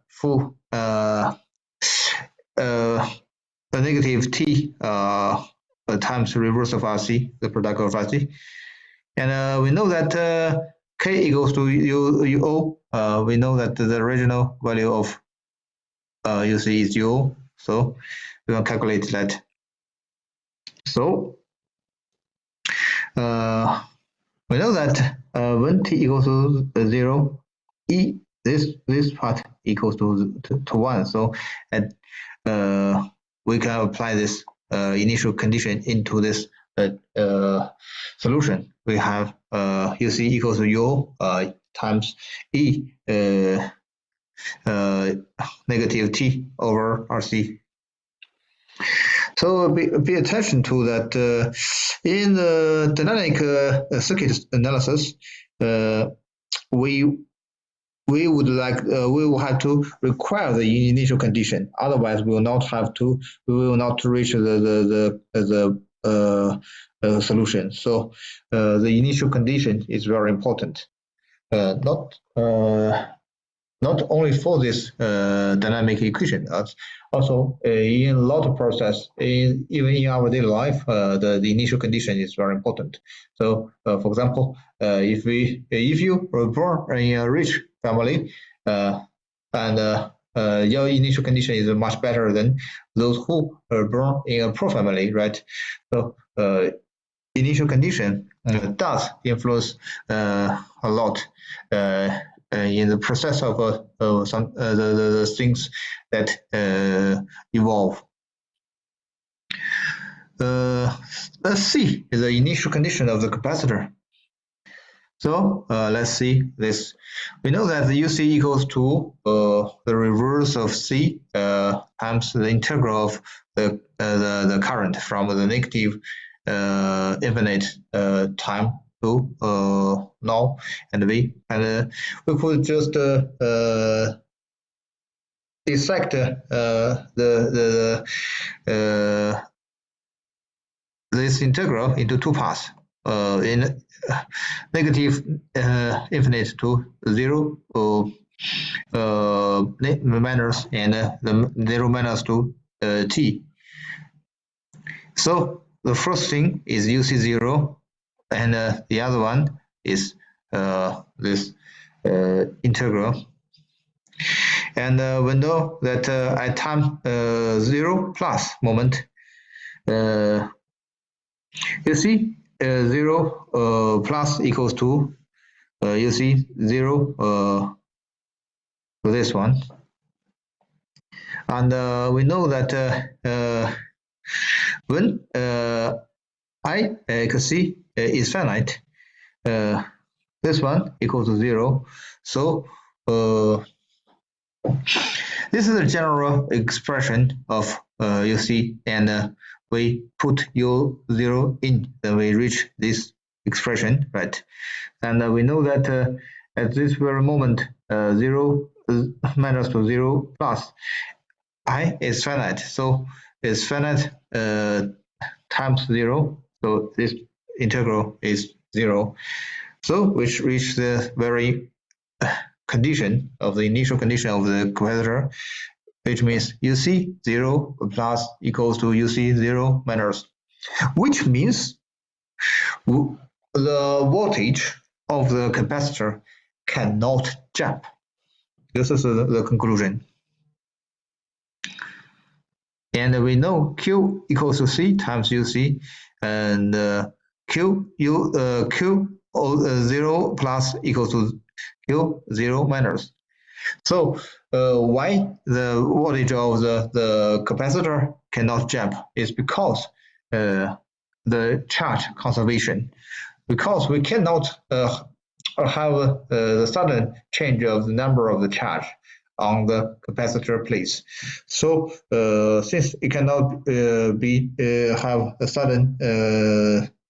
full the negative T times the reverse of RC, the product of RC. And we know that K equals to UO. We know that the original value of UC is UO. So we will calculate that. So we know that when T equals to 0, E this part equals to 1. So we can apply this initial condition into this solution. We have UC equals to U times E negative T over RC. So pay attention to that in the dynamic circuit analysis, we will have to require the initial condition. Otherwise, we will not reach the solution. So the initial condition is very important. Not only for this dynamic equation, also in a lot of process, even in our daily life, the initial condition is very important. So, for example, if you were born in a rich family, and your initial condition is much better than those who are born in a poor family, right? So initial condition does influence a lot in the process of some the things that evolve. Let's see the initial condition of the capacitor. So let's see this. We know that the UC equals to the reverse of C times the integral of the current from the negative infinite time to null and V. And we could just dissect this integral into two parts. In negative infinite to 0 minus and the 0 minus to t. So the first thing is UC0 and the other one is this integral. And we know that at time 0 plus moment, you see 0 plus equals to you see 0 to this one, and we know that when I equals C is finite, this one equals to 0. So this is a general expression of UC, and we put U0 in, then we reach this expression, right? And we know that at this very moment, 0 minus to 0 plus I is finite, so it's finite times 0, so this integral is 0. So we reach the very condition of the initial condition of the capacitor, which means UC 0 plus equals to UC 0 minus, which means the voltage of the capacitor cannot jump. This is the conclusion. And we know Q equals to C times UC, and Q 0 plus equals to Q 0 minus. So why the voltage of the capacitor cannot jump is because the charge conservation, because we cannot have the sudden change of the number of the charge on the capacitor plates. So since it cannot have a sudden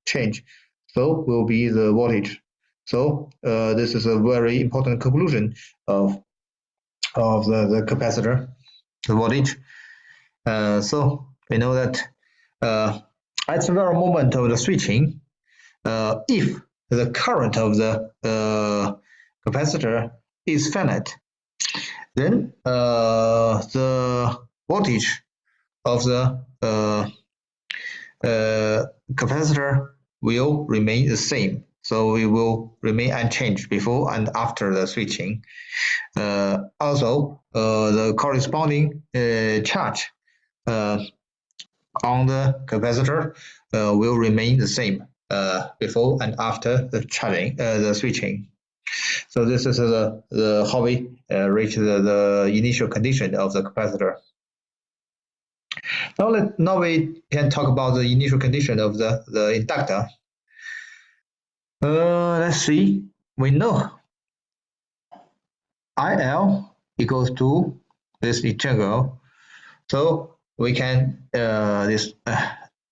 change, so will be the voltage. So this is a very important conclusion of the capacitor, the voltage. So we know that at the very moment of the switching, if the current of the capacitor is finite, then the voltage of the capacitor will remain the same. So it will remain unchanged before and after the switching. Also, the corresponding charge on the capacitor will remain the same before and after the charging, the switching. So this is the how we reach the initial condition of the capacitor. Now we can talk about the initial condition of the inductor. Let's see. We know IL equals to this integral, so we can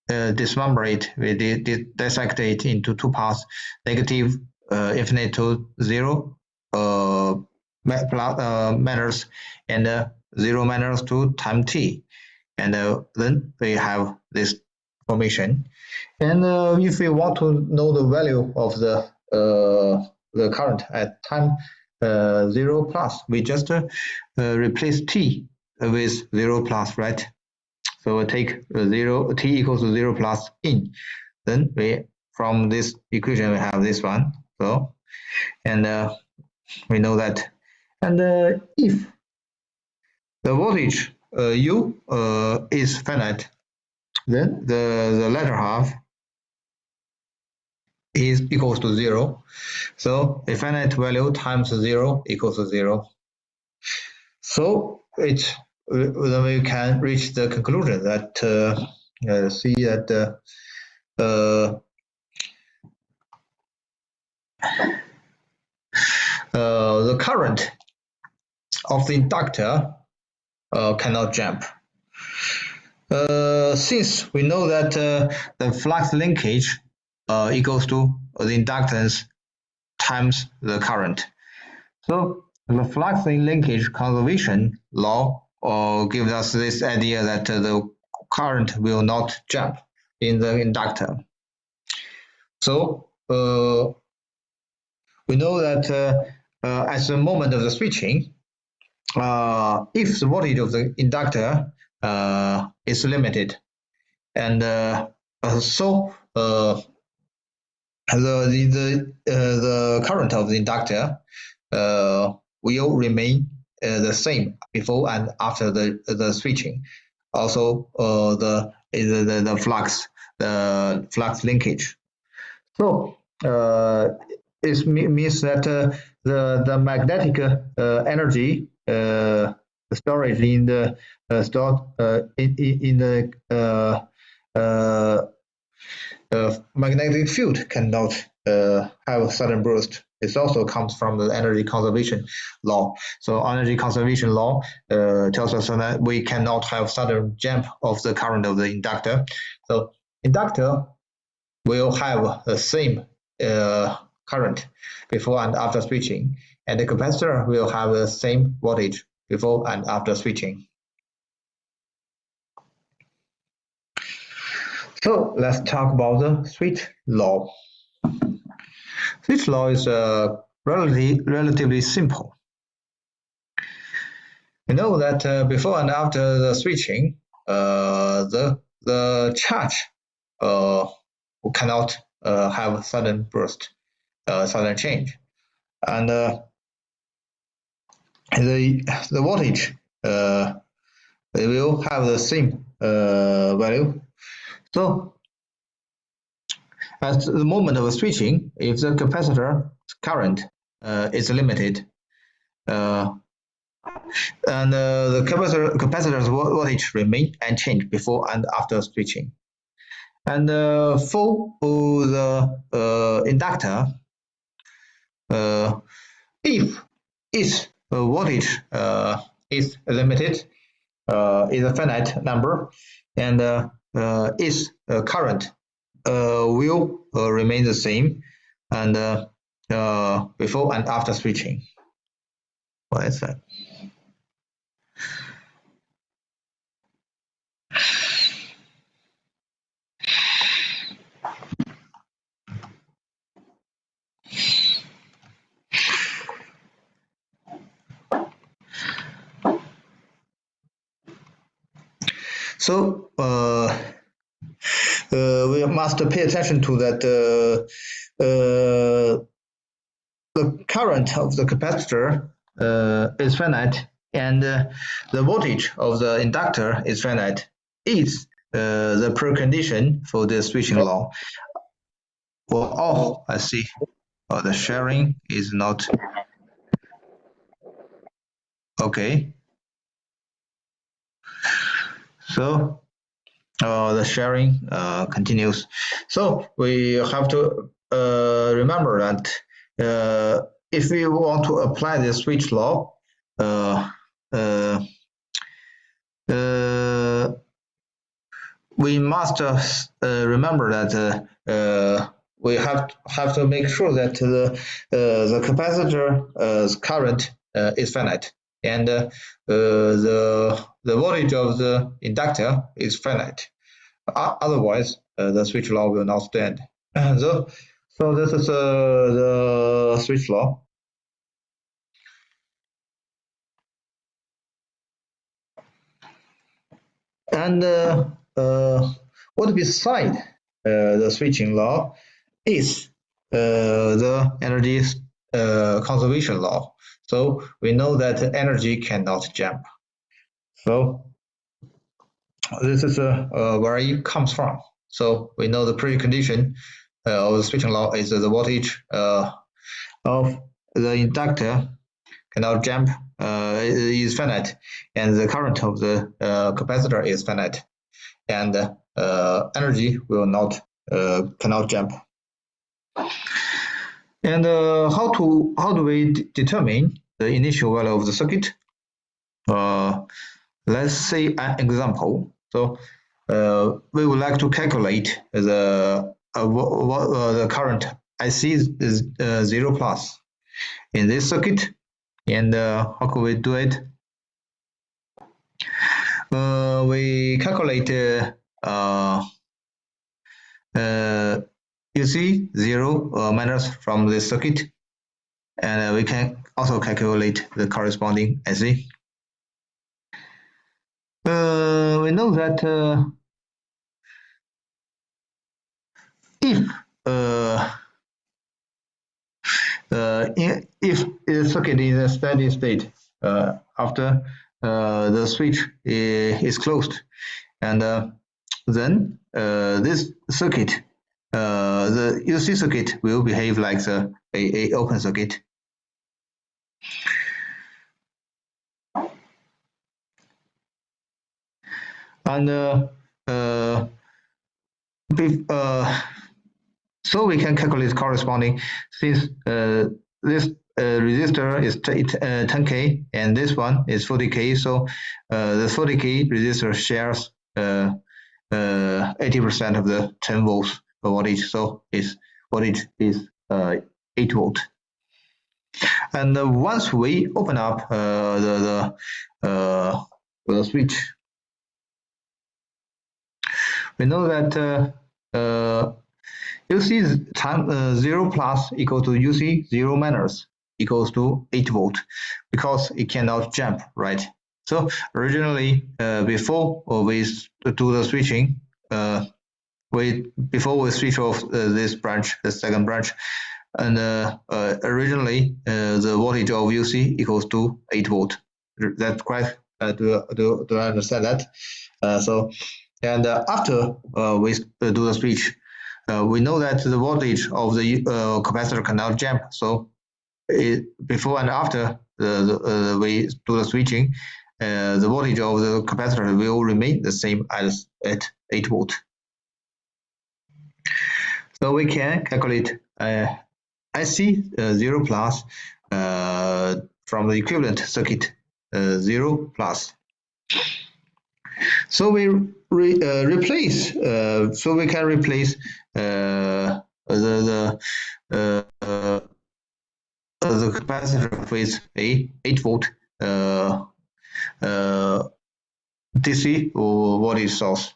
dismember it. We dissect it into two parts: negative infinite to 0 minus and 0 minus to time t, and then we have this formation. And if we want to know the value of the current at time 0 plus, we just replace t with 0 plus, right? So we take 0 t equals to 0 plus in. Then we from this equation we have this one. So and we know that. And if the voltage U is finite, then the latter half is equals to 0. So a finite value times 0 equals to 0. So then we can reach the conclusion that see that the current of the inductor cannot jump. Since we know that the flux linkage equals to the inductance times the current. So the flux linkage conservation law gives us this idea that the current will not jump in the inductor. So we know that at the moment of the switching, if the voltage of the inductor is limited, and so the current of the inductor will remain the same before and after the switching. Also, the flux linkage. So it means that the magnetic energy storage in the stored in the magnetic field cannot have a sudden burst. It also comes from the energy conservation law. So energy conservation law tells us that we cannot have sudden jump of the current of the inductor. So inductor will have the same current before and after switching, and the capacitor will have the same voltage before and after switching. So let's talk about the switch law. Switch law is relatively simple. We know that before and after the switching, the charge cannot have sudden burst, sudden change, and the voltage they will have the same value. So at the moment of switching, if the capacitor current is limited, and the capacitor's voltage remain unchanged before and after switching. And for the inductor, if its voltage is limited, is a finite number, and its current will remain the same, and before and after switching. What is that? So we must pay attention to that the current of the capacitor is finite, and the voltage of the inductor is finite. Is the precondition for the switching law. Well, oh, I see. Oh, the sharing is not okay. So the sharing continues. So we have to remember that if we want to apply the switch law, we must remember that we have to make sure that the capacitor's current is finite, and the voltage of the inductor is finite. Otherwise, the switch law will not stand. So this is the switch law. And what beside the switching law is the energy conservation law. So we know that energy cannot jump. So this is where it comes from. So we know the precondition of the switching law is the voltage of the inductor cannot jump is finite, and the current of the capacitor is finite, and energy will not cannot jump. And how do we determine the initial value of the circuit? Let's say an example. So we would like to calculate the current IC is 0 plus in this circuit. And how can we do it? We calculate you see 0 minus from this circuit, and we can also calculate the corresponding IC. We know that if the circuit is a steady state after the switch is closed, and then this circuit, the UC circuit will behave like a open circuit. And so we can calculate corresponding, since this resistor is 10K and this one is 40K, so the 40K resistor shares 80% of the 10 volts per voltage, so its voltage is 8 volt. And once we open up the switch, we know that UC time 0 plus equal to UC 0 minus equals to 8 volt, because it cannot jump, right? So originally, before we do the switching, before we switch off this branch, the second branch, and originally the voltage of UC equals to 8 volt. That's quite do I understand that? And after we do the switch, we know that the voltage of the capacitor cannot jump. So before and after we do the switching, the voltage of the capacitor will remain the same as at 8 volt. So we can calculate IC 0 plus from the equivalent circuit 0 plus. So we replace. So we can replace the capacitor with a 8 volt DC or voltage source.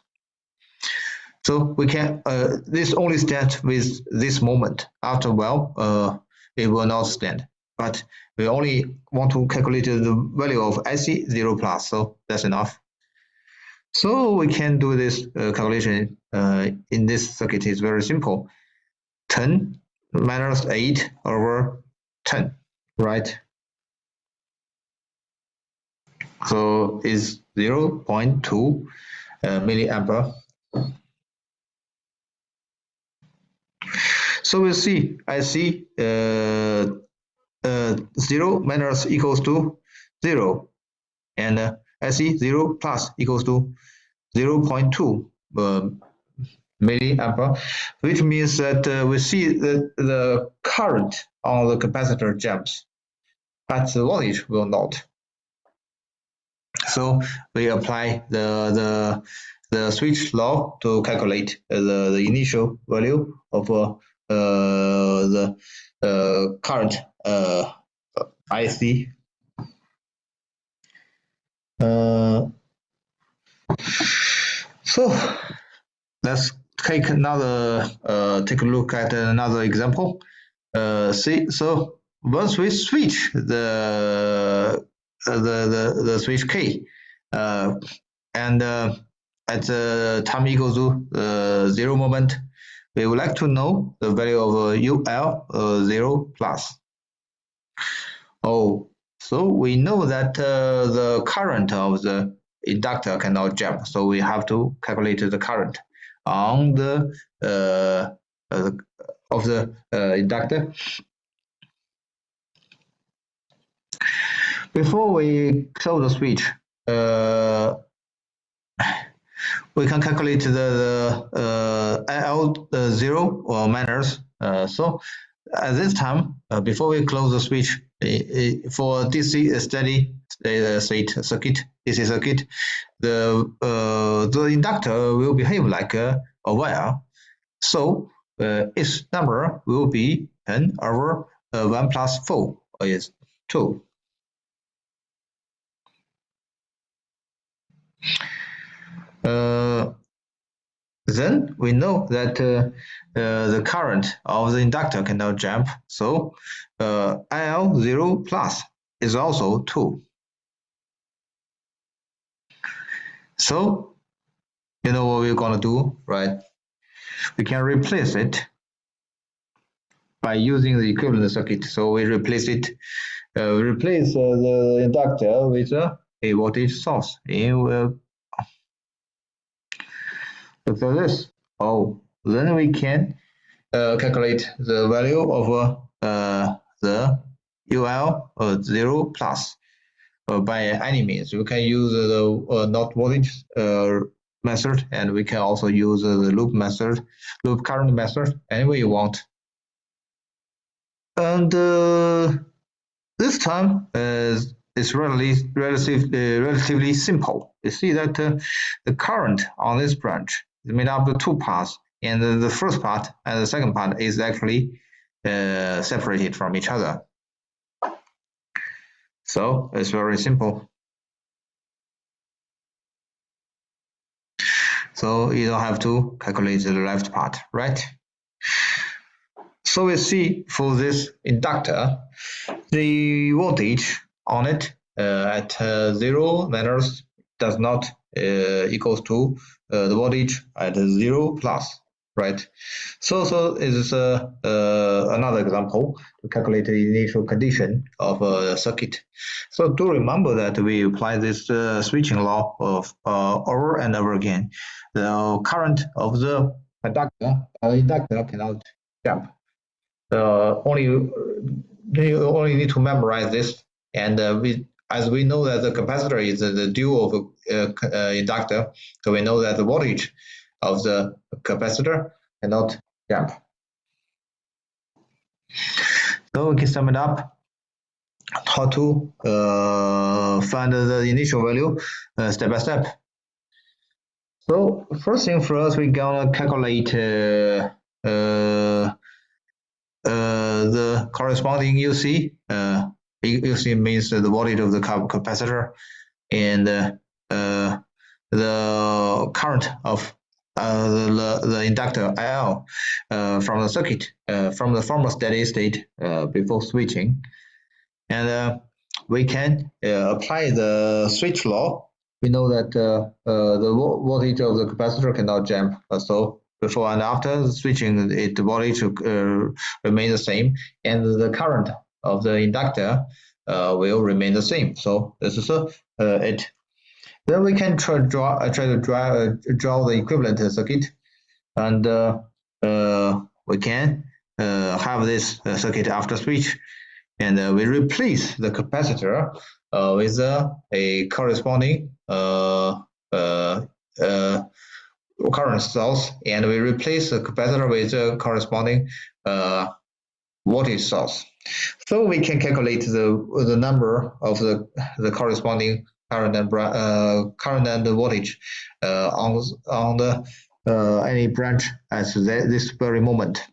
So we can this only stands with this moment. After a while, it will not stand. But we only want to calculate the value of IC 0 plus, so that's enough. So we can do this calculation in this circuit. Is very simple. 10 minus 8 over 10, right? So is 0.2 milliampere. So we see IC 0 minus equals to 0, and IC 0 plus equals to 0.2 milliampere, which means that we see that the current on the capacitor jumps, but the voltage will not. So we apply the switch law to calculate the initial value of the current IC. So let's take a look at another example. So once we switch the switch K, and at the time equals to 0 moment, we would like to know the value of UL 0 plus. So we know that the current of the inductor cannot jump, so we have to calculate the current on the of the inductor. Before we close the switch, we can calculate the IL0 or minus. So at this time, before we close the switch for DC steady state circuit, DC circuit, the inductor will behave like a wire. So its number will be 10 over 1 plus 4 is 2. Then we know that the current of the inductor cannot jump, so IL0 plus is also 2. So you know what we're going to do, right? We can replace it by using the equivalent circuit. So we replace it, replace the inductor with a voltage source. Look at this. Oh, then we can calculate the value of the UL0 plus by any means. We can use the not voltage method, and we can also use the loop method, loop current method, any way you want. And this time it's relatively simple. You see that the current on this branch is made up of 2 parts, and the first part and the second part is actually separated from each other. So it's very simple. So you don't have to calculate the left part, right? So we see for this inductor, the voltage on it at 0 minus does not equals to the voltage at 0 plus, right? So is another example to calculate the initial condition of a circuit. So do remember that we apply this switching law of over and over again. The current of the inductor cannot jump. You only need to memorize this, and as we know that the capacitor is the dual of inductor, so we know that the voltage of the capacitor cannot jump. So we can sum it up. How to find the initial value step by step. So first thing first, we're gonna calculate the corresponding UC. UC means the voltage of the capacitor, and the current of the inductor IL from the circuit, from the former steady state before switching. And we can apply the switch law. We know that the voltage of the capacitor cannot jump, so before and after the switching, the voltage remain the same, and the current of the inductor will remain the same. So this is it. Then we can try to draw the equivalent circuit, and we can have this circuit after switch, and we replace the capacitor with a corresponding current source, and we replace the capacitor with a corresponding voltage source. So we can calculate the number of the corresponding current and voltage on the any branch at this very moment.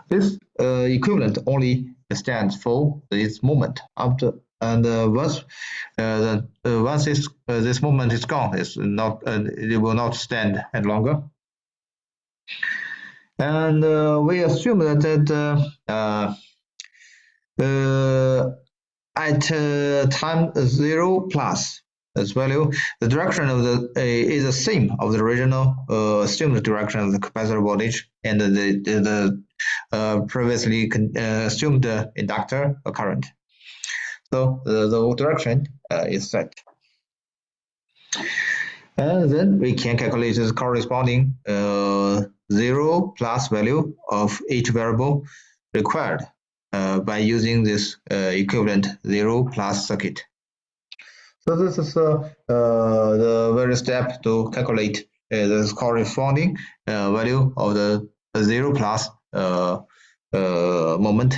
This equivalent only stands for this moment after, and once this moment is gone, it will not stand any longer. And we assume that at time 0 plus this value, the direction of the is the same of the original assumed direction of the capacitor voltage and the previously assumed inductor current. So the direction is set. And then we can calculate the corresponding 0 plus value of each variable required by using this equivalent 0 plus circuit. So this is the very step to calculate the corresponding value of the 0 plus moment.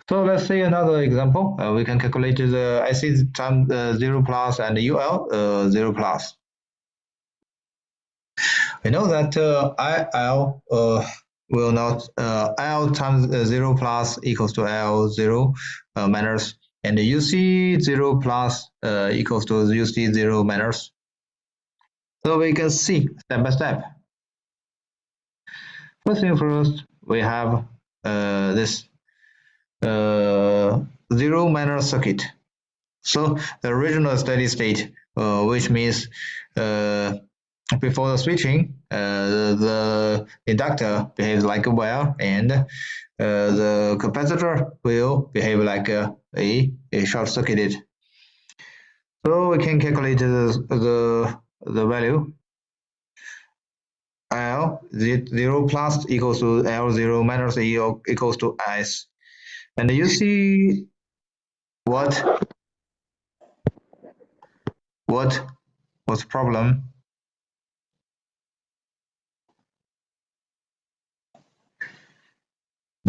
So let's see another example. We can calculate the IC times 0 plus and UL 0 plus. We know that IL will not L times 0 plus equals to L 0 minus, and UC 0 plus equals to UC 0 minus. So we can see step by step. First thing first, we have this 0 minor circuit. So the original steady state, which means before the switching, the inductor behaves like a wire, and the capacitor will behave like a short-circuited. So we can calculate the value. L 0 plus equals to L 0 minus equals to S. And you see what's the problem?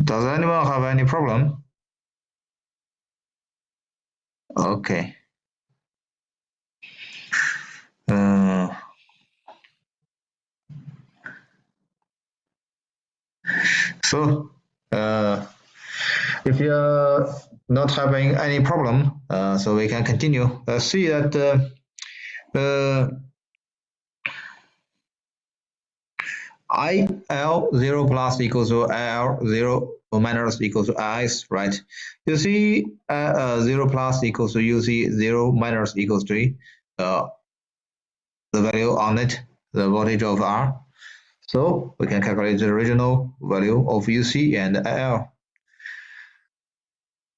Does anyone have any problem? Okay. So if you're not having any problem, so we can continue. See that IL 0 plus equals to IL 0 minus equals to IS, right? You see 0 plus equals to UC 0 minus equals to the value on it, the voltage of R. So we can calculate the original value of UC and IL.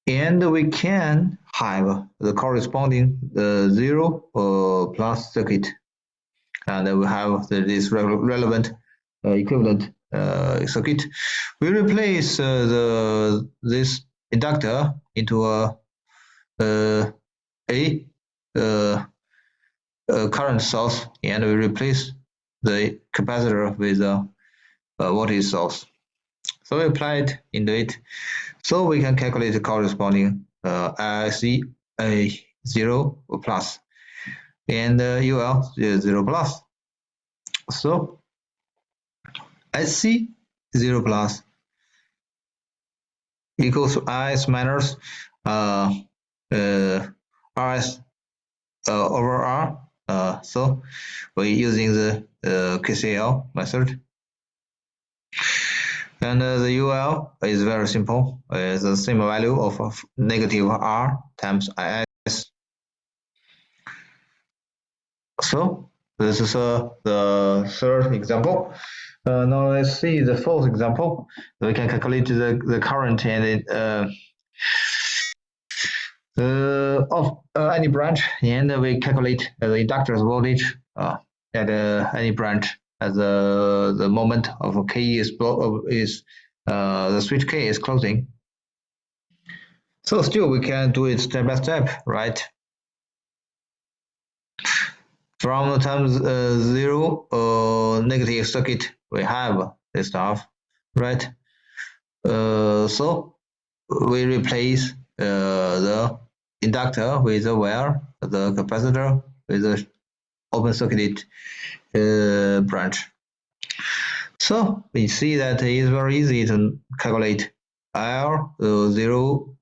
And we can have the corresponding 0 plus circuit. And we have this relevant equivalent circuit. We replace this inductor into a current source, and we replace the capacitor with a voltage source. So we apply it into it. So we can calculate the corresponding IC 0 plus and UL 0 plus. So IC 0 plus equals to IS minus RS over R. So we're using the KCL method. And the UL is very simple. It's the same value of negative R times IS. So this is the third example. Now let's see the fourth example. We can calculate the current and of any branch, and we calculate the inductor's voltage at any branch as the moment of K is the switch K is closing. So still we can do it step by step, right? From the times 0 negative circuit, we have this stuff, right? So we replace the inductor with a wire, the capacitor with the open circuited branch. So we see that it is very easy to calculate L 0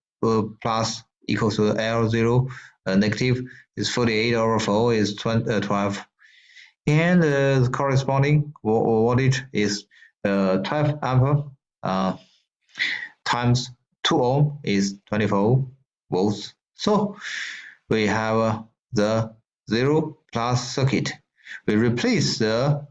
plus equals to L 0 negative is 48 over 4 is 12, and the corresponding voltage is 12 ampere times 2 ohm is 24 volts. So we have the 0 plus circuit. We replace the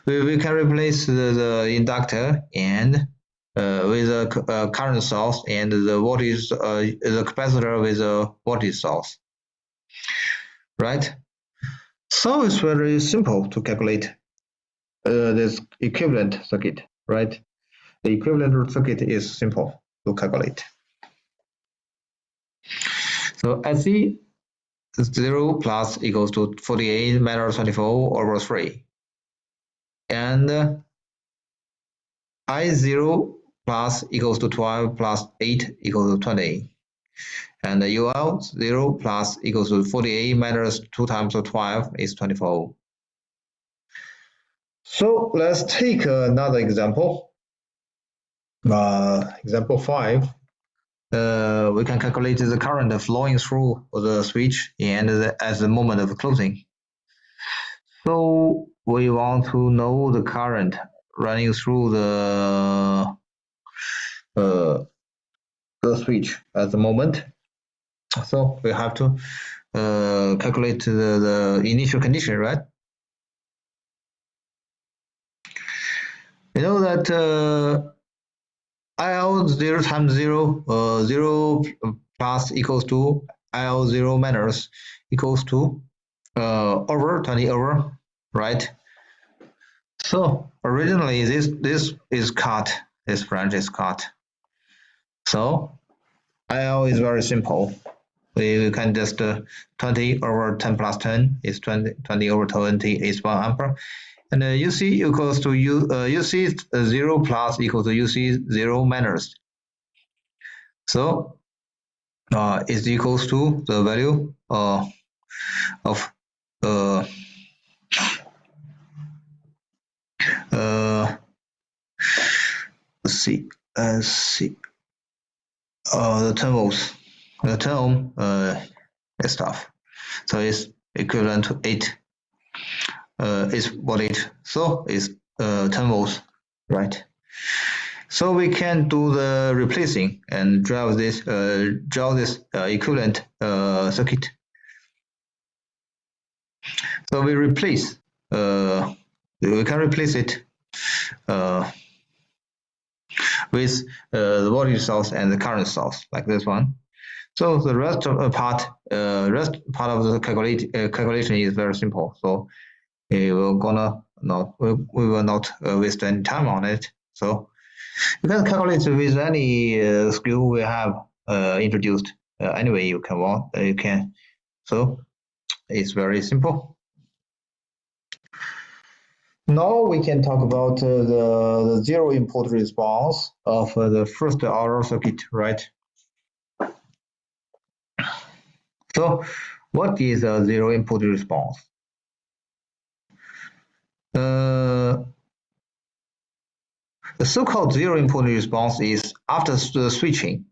we can replace the inductor and with a current source, and the voltage the capacitor with a voltage source, right? So it's very simple to calculate this equivalent circuit, right? The equivalent circuit is simple to calculate. So IC 0 plus equals to 48 minus 24 over 3. And I0 plus equals to 12 plus 8 equals to 20. And UL 0 plus equals to 48 minus 2 times 12 is 24. So let's take another example. Example 5. We can calculate the current flowing through the switch and at the moment of closing. So we want to know the current running through the switch at the moment. So we have to calculate the initial condition, right? You know that IL 0 times 0, 0 plus equals to IL 0 minus equals to over 20 over, right? So originally this is cut, this branch is cut. So IL is very simple. We can just 20 over 10 plus 10 is 20 over 20 is 1 ampere. And UC equals to UC 0 plus equals to UC 0 minus. So is equals to the value of let's see the 10 volts, the 10 ohm stuff. So it's equivalent to 8 is voltage. So it's 10 volts, right? So we can do the replacing and draw this equivalent circuit. So we replace. We can replace it with the voltage source and the current source, like this one. So the rest part of the calculation is very simple. So we will not waste any time on it. So you can calculate with any skill we have introduced. Anyway, you can. So it's very simple. Now we can talk about the zero input response of the first order circuit, right? So what is a zero input response? The so-called zero input response is after the switching.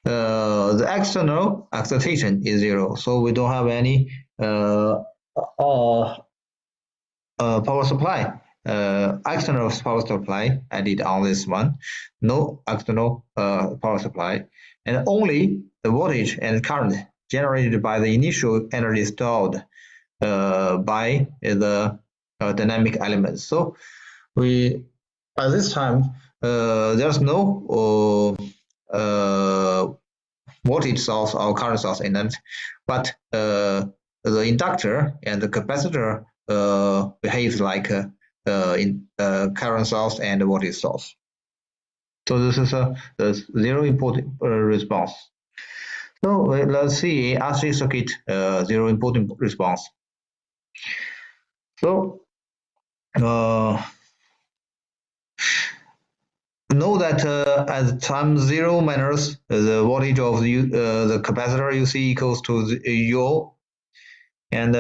The external excitation is zero, so we don't have any power supply, external power supply added on this one, no external power supply, and only the voltage and current generated by the initial energy stored by the dynamic elements. So we at this time there's no voltage source or current source in it, but the inductor and the capacitor behaves like current source and voltage source. So this is the zero input response. So let's see RC circuit zero input response. So know that at time 0 minus the voltage of the capacitor you see equals to U, and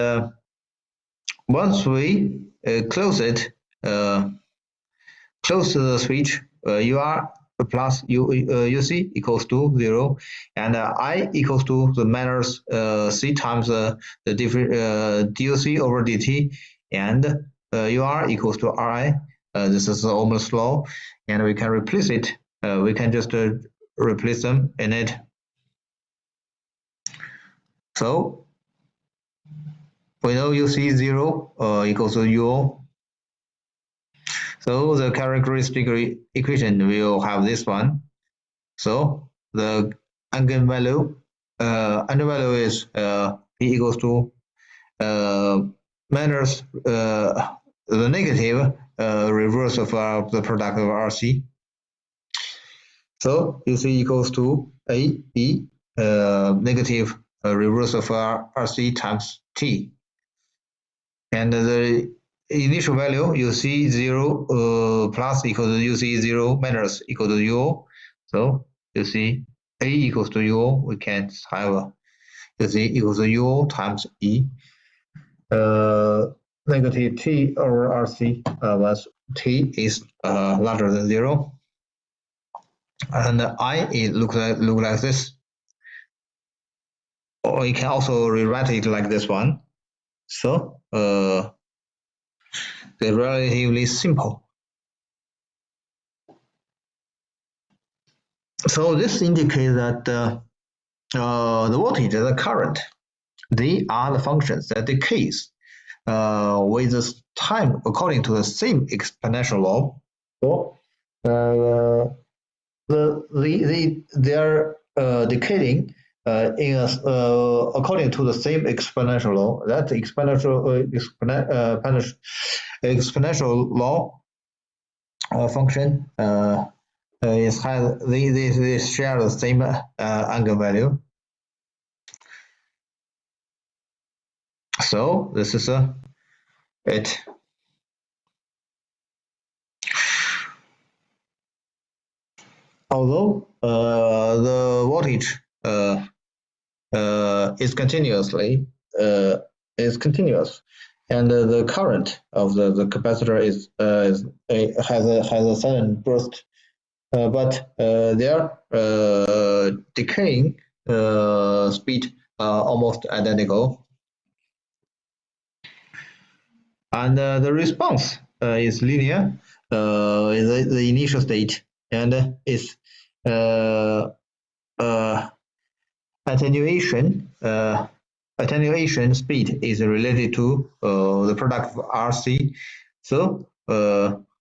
once we close it, close the switch, UR plus UC equals to 0, and I equals to the minus C times the DOC over DT, and UR equals to RI. This is the Ohm's law, and we can replace it. We can just replace them in it. So we know UC 0 equals to U. So the characteristic equation will have this one. So the eigenvalue is P equals to minus the negative reverse of the product of RC. So UC equals to AE negative reverse of RC times T. And the initial value UC 0 plus equals to UC 0 minus equal to UO. So UC A equals to UO, we can have UC equals to UO times E. Negative T over RC once T is larger than 0. And I it look like this. Or you can also rewrite it like this one. So they're relatively simple. So this indicates that the voltage and the current, they are the functions that decrease with the time according to the same exponential law. So they are decaying in according to the same exponential law. That exponential law function they share the same eigenvalue. So this is it. Although the voltage is continuous, and the current of the capacitor has a sudden burst, but their decaying speed are almost identical. And the response is linear in the initial state, and its attenuation speed is related to the product of RC. So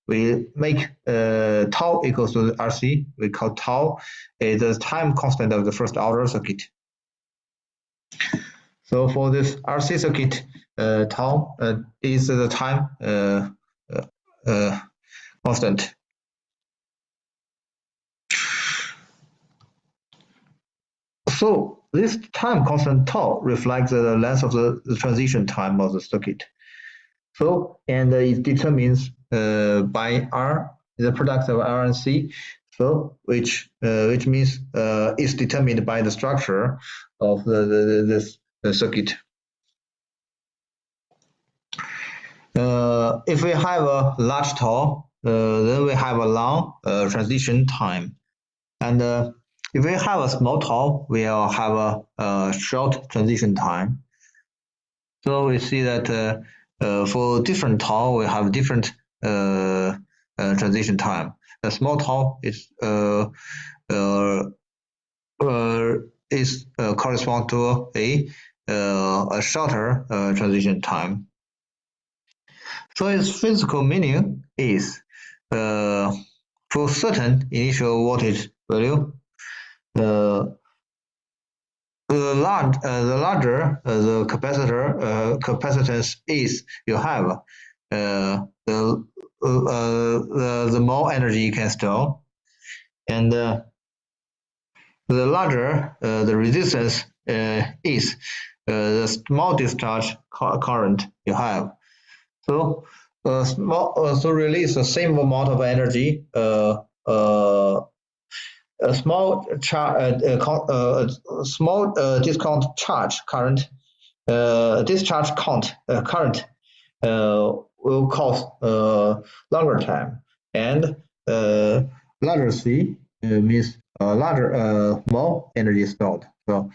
we make tau equals to RC. We call tau is the time constant of the first order circuit. So for this RC circuit, tau is the time constant. So this time constant tau reflects the length of the transition time of the circuit. So and it determines by R the product of R and C. So which means is determined by the structure of this circuit. If we have a large tau, then we have a long transition time, and if we have a small tau, we will have a short transition time. So we see that for different tau, we have different transition time. A small tau is correspond to a shorter transition time. So its physical meaning is for certain initial voltage value, the larger the capacitance is you have, the more energy you can store, and the larger the resistance is, the small discharge current you have. So so release the same amount of energy. A small discount charge current, discharge current will cause longer time, and larger C means more energy stored. So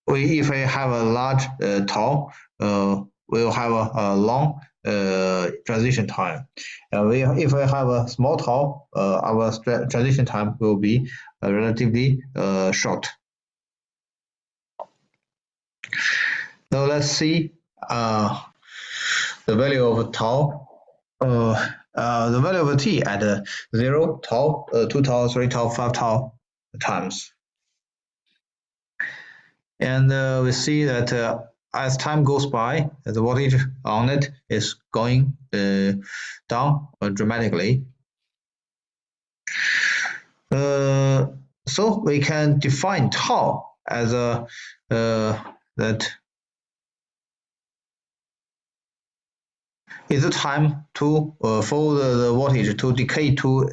if we have a large tau, we'll have a long transition time. If we have a small tau, our transition time will be relatively short. Now let's see the value of tau. The value of t at 0, tau, 2 tau, 3 tau, 5 tau times. And we see that as time goes by, the voltage on it is going down dramatically. So we can define tau as a that is the time to for the voltage to decay to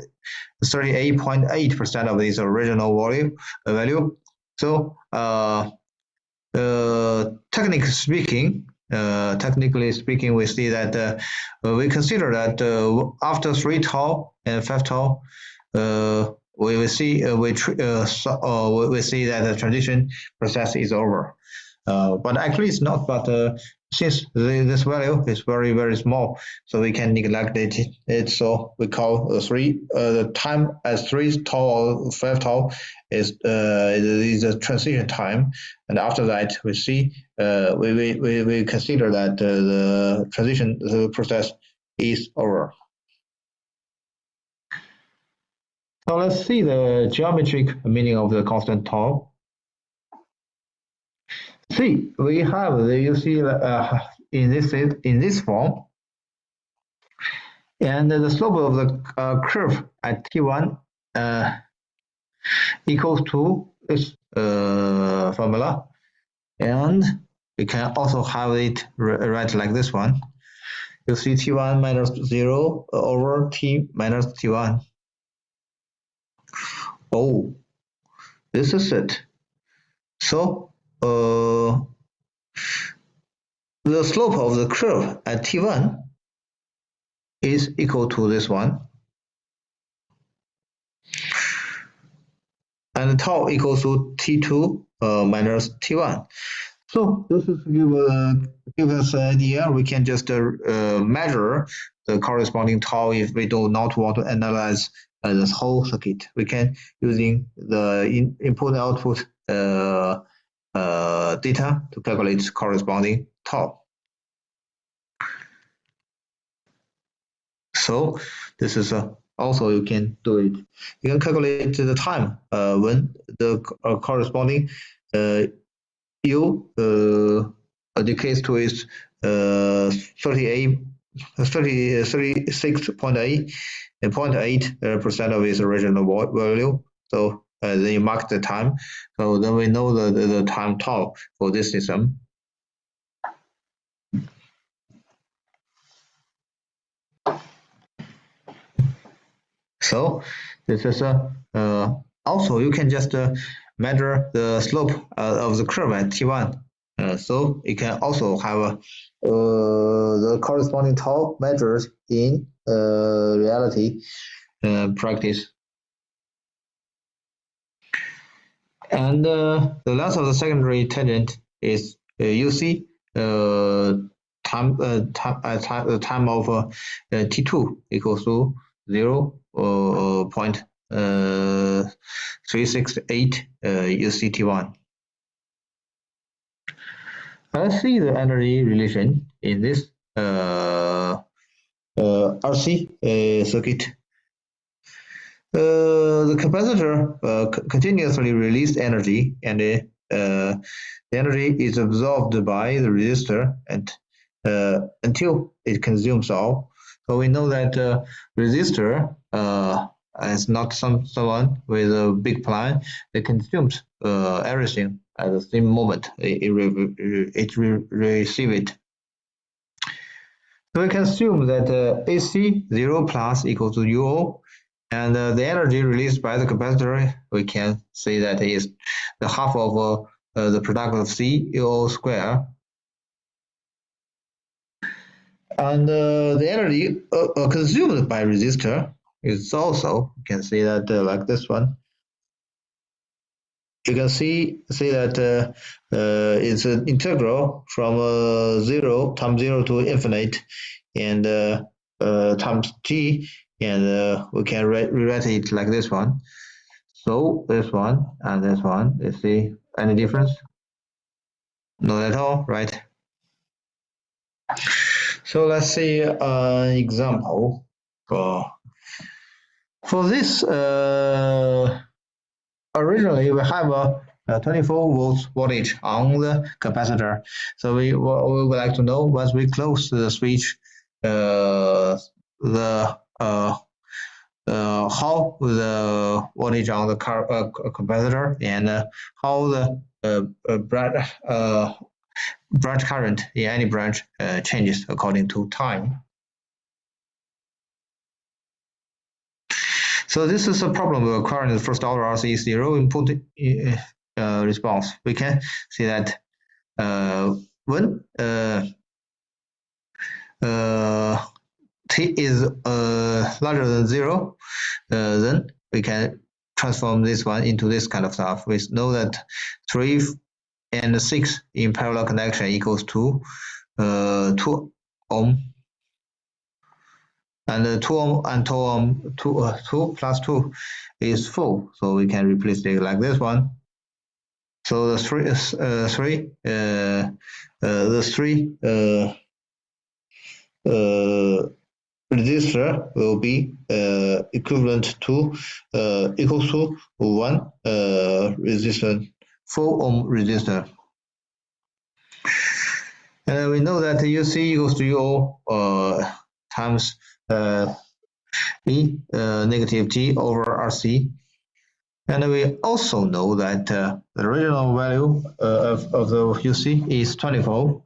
38.8% of its original value. So technically speaking, we see that we consider that after 3 tau and 5 tau, we see we see that the transition process is over. But actually it's not. But since this value is very, very small, so we can neglect it. So we call the time as 3 tau or 5 tau is a transition time, and after that we see we consider that the process is over. So let's see the geometric meaning of the constant tau. See, we have you see in this form, and the slope of the curve at t1 equals to this formula, and we can also have it write like this one. You see t1 minus 0 over t minus t1. Oh, this is it. So the slope of the curve at t1 is equal to this one, and tau equals to t2 minus t1. So this is give us an idea. We can just measure the corresponding tau if we do not want to analyze this whole circuit. We can using the input and output data to calculate corresponding tau. So this is also you can do it. You can calculate the time when the corresponding U decays to its 36.8% of its original value. So then you mark the time. So then we know the time tau for this system. So this is also you can just measure the slope of the curve at t1. So you can also have the corresponding tau measures in reality practice. And the length of the secondary tangent is UC the time of t2 equals to 0.368 UCT1. Let's see the energy relation in this RC circuit. The capacitor continuously releases energy, and the energy is absorbed by the resistor and until it consumes all. So we know that resistor is not someone with a big plan. It consumes everything at the same moment it receives it. So we can assume that AC 0 plus equals to UO, and the energy released by the capacitor, we can say that is the half of the product of C UO square. And the energy consumed by resistor is also, you can see that like this one. You can see that it's an integral from 0 times 0 to infinite, and times t, and we can rewrite it like this one. So this one and this one, you see any difference? Not at all, right? So let's see an example. For this, originally we have 24 volts voltage on the capacitor. So we would like to know once we close the switch, the how the voltage on the capacitor and how the branch current in any branch changes according to time. So this is a problem with current in the first order RC zero input response. We can see that when t is larger than 0, then we can transform this one into this kind of stuff. We know that 3 and 6 in parallel connection equals to 2 ohm, and 2 ohm and 2 ohm, 2 plus 2 is 4, so we can replace it like this one. So the three resistor will be equivalent to equals to 1 resistor, 4 ohm resistor. And we know that UC equals to UO times E negative T over RC. And we also know that the original value of the UC is 24.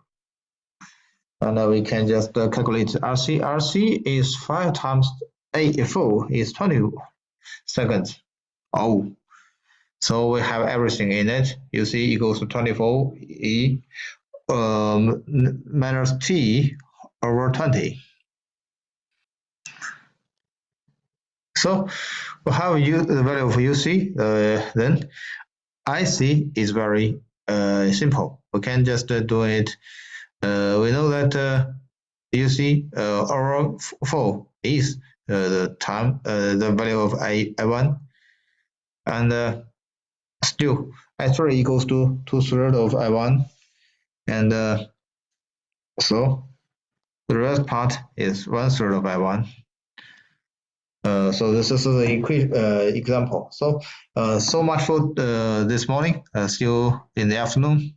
And we can just calculate RC. RC is 5 times 4 is 20 seconds. Oh, so we have everything in it. UC equals to 24 E minus T over 20. So we have the value of UC, then IC is very simple. We can just do it. We know that UC over 4 is the time, the value of I1, and still I3 equals to 2/3 of I1, and so the rest part is 1/3 of I1. So this is the example. So much for this morning. See you in the afternoon.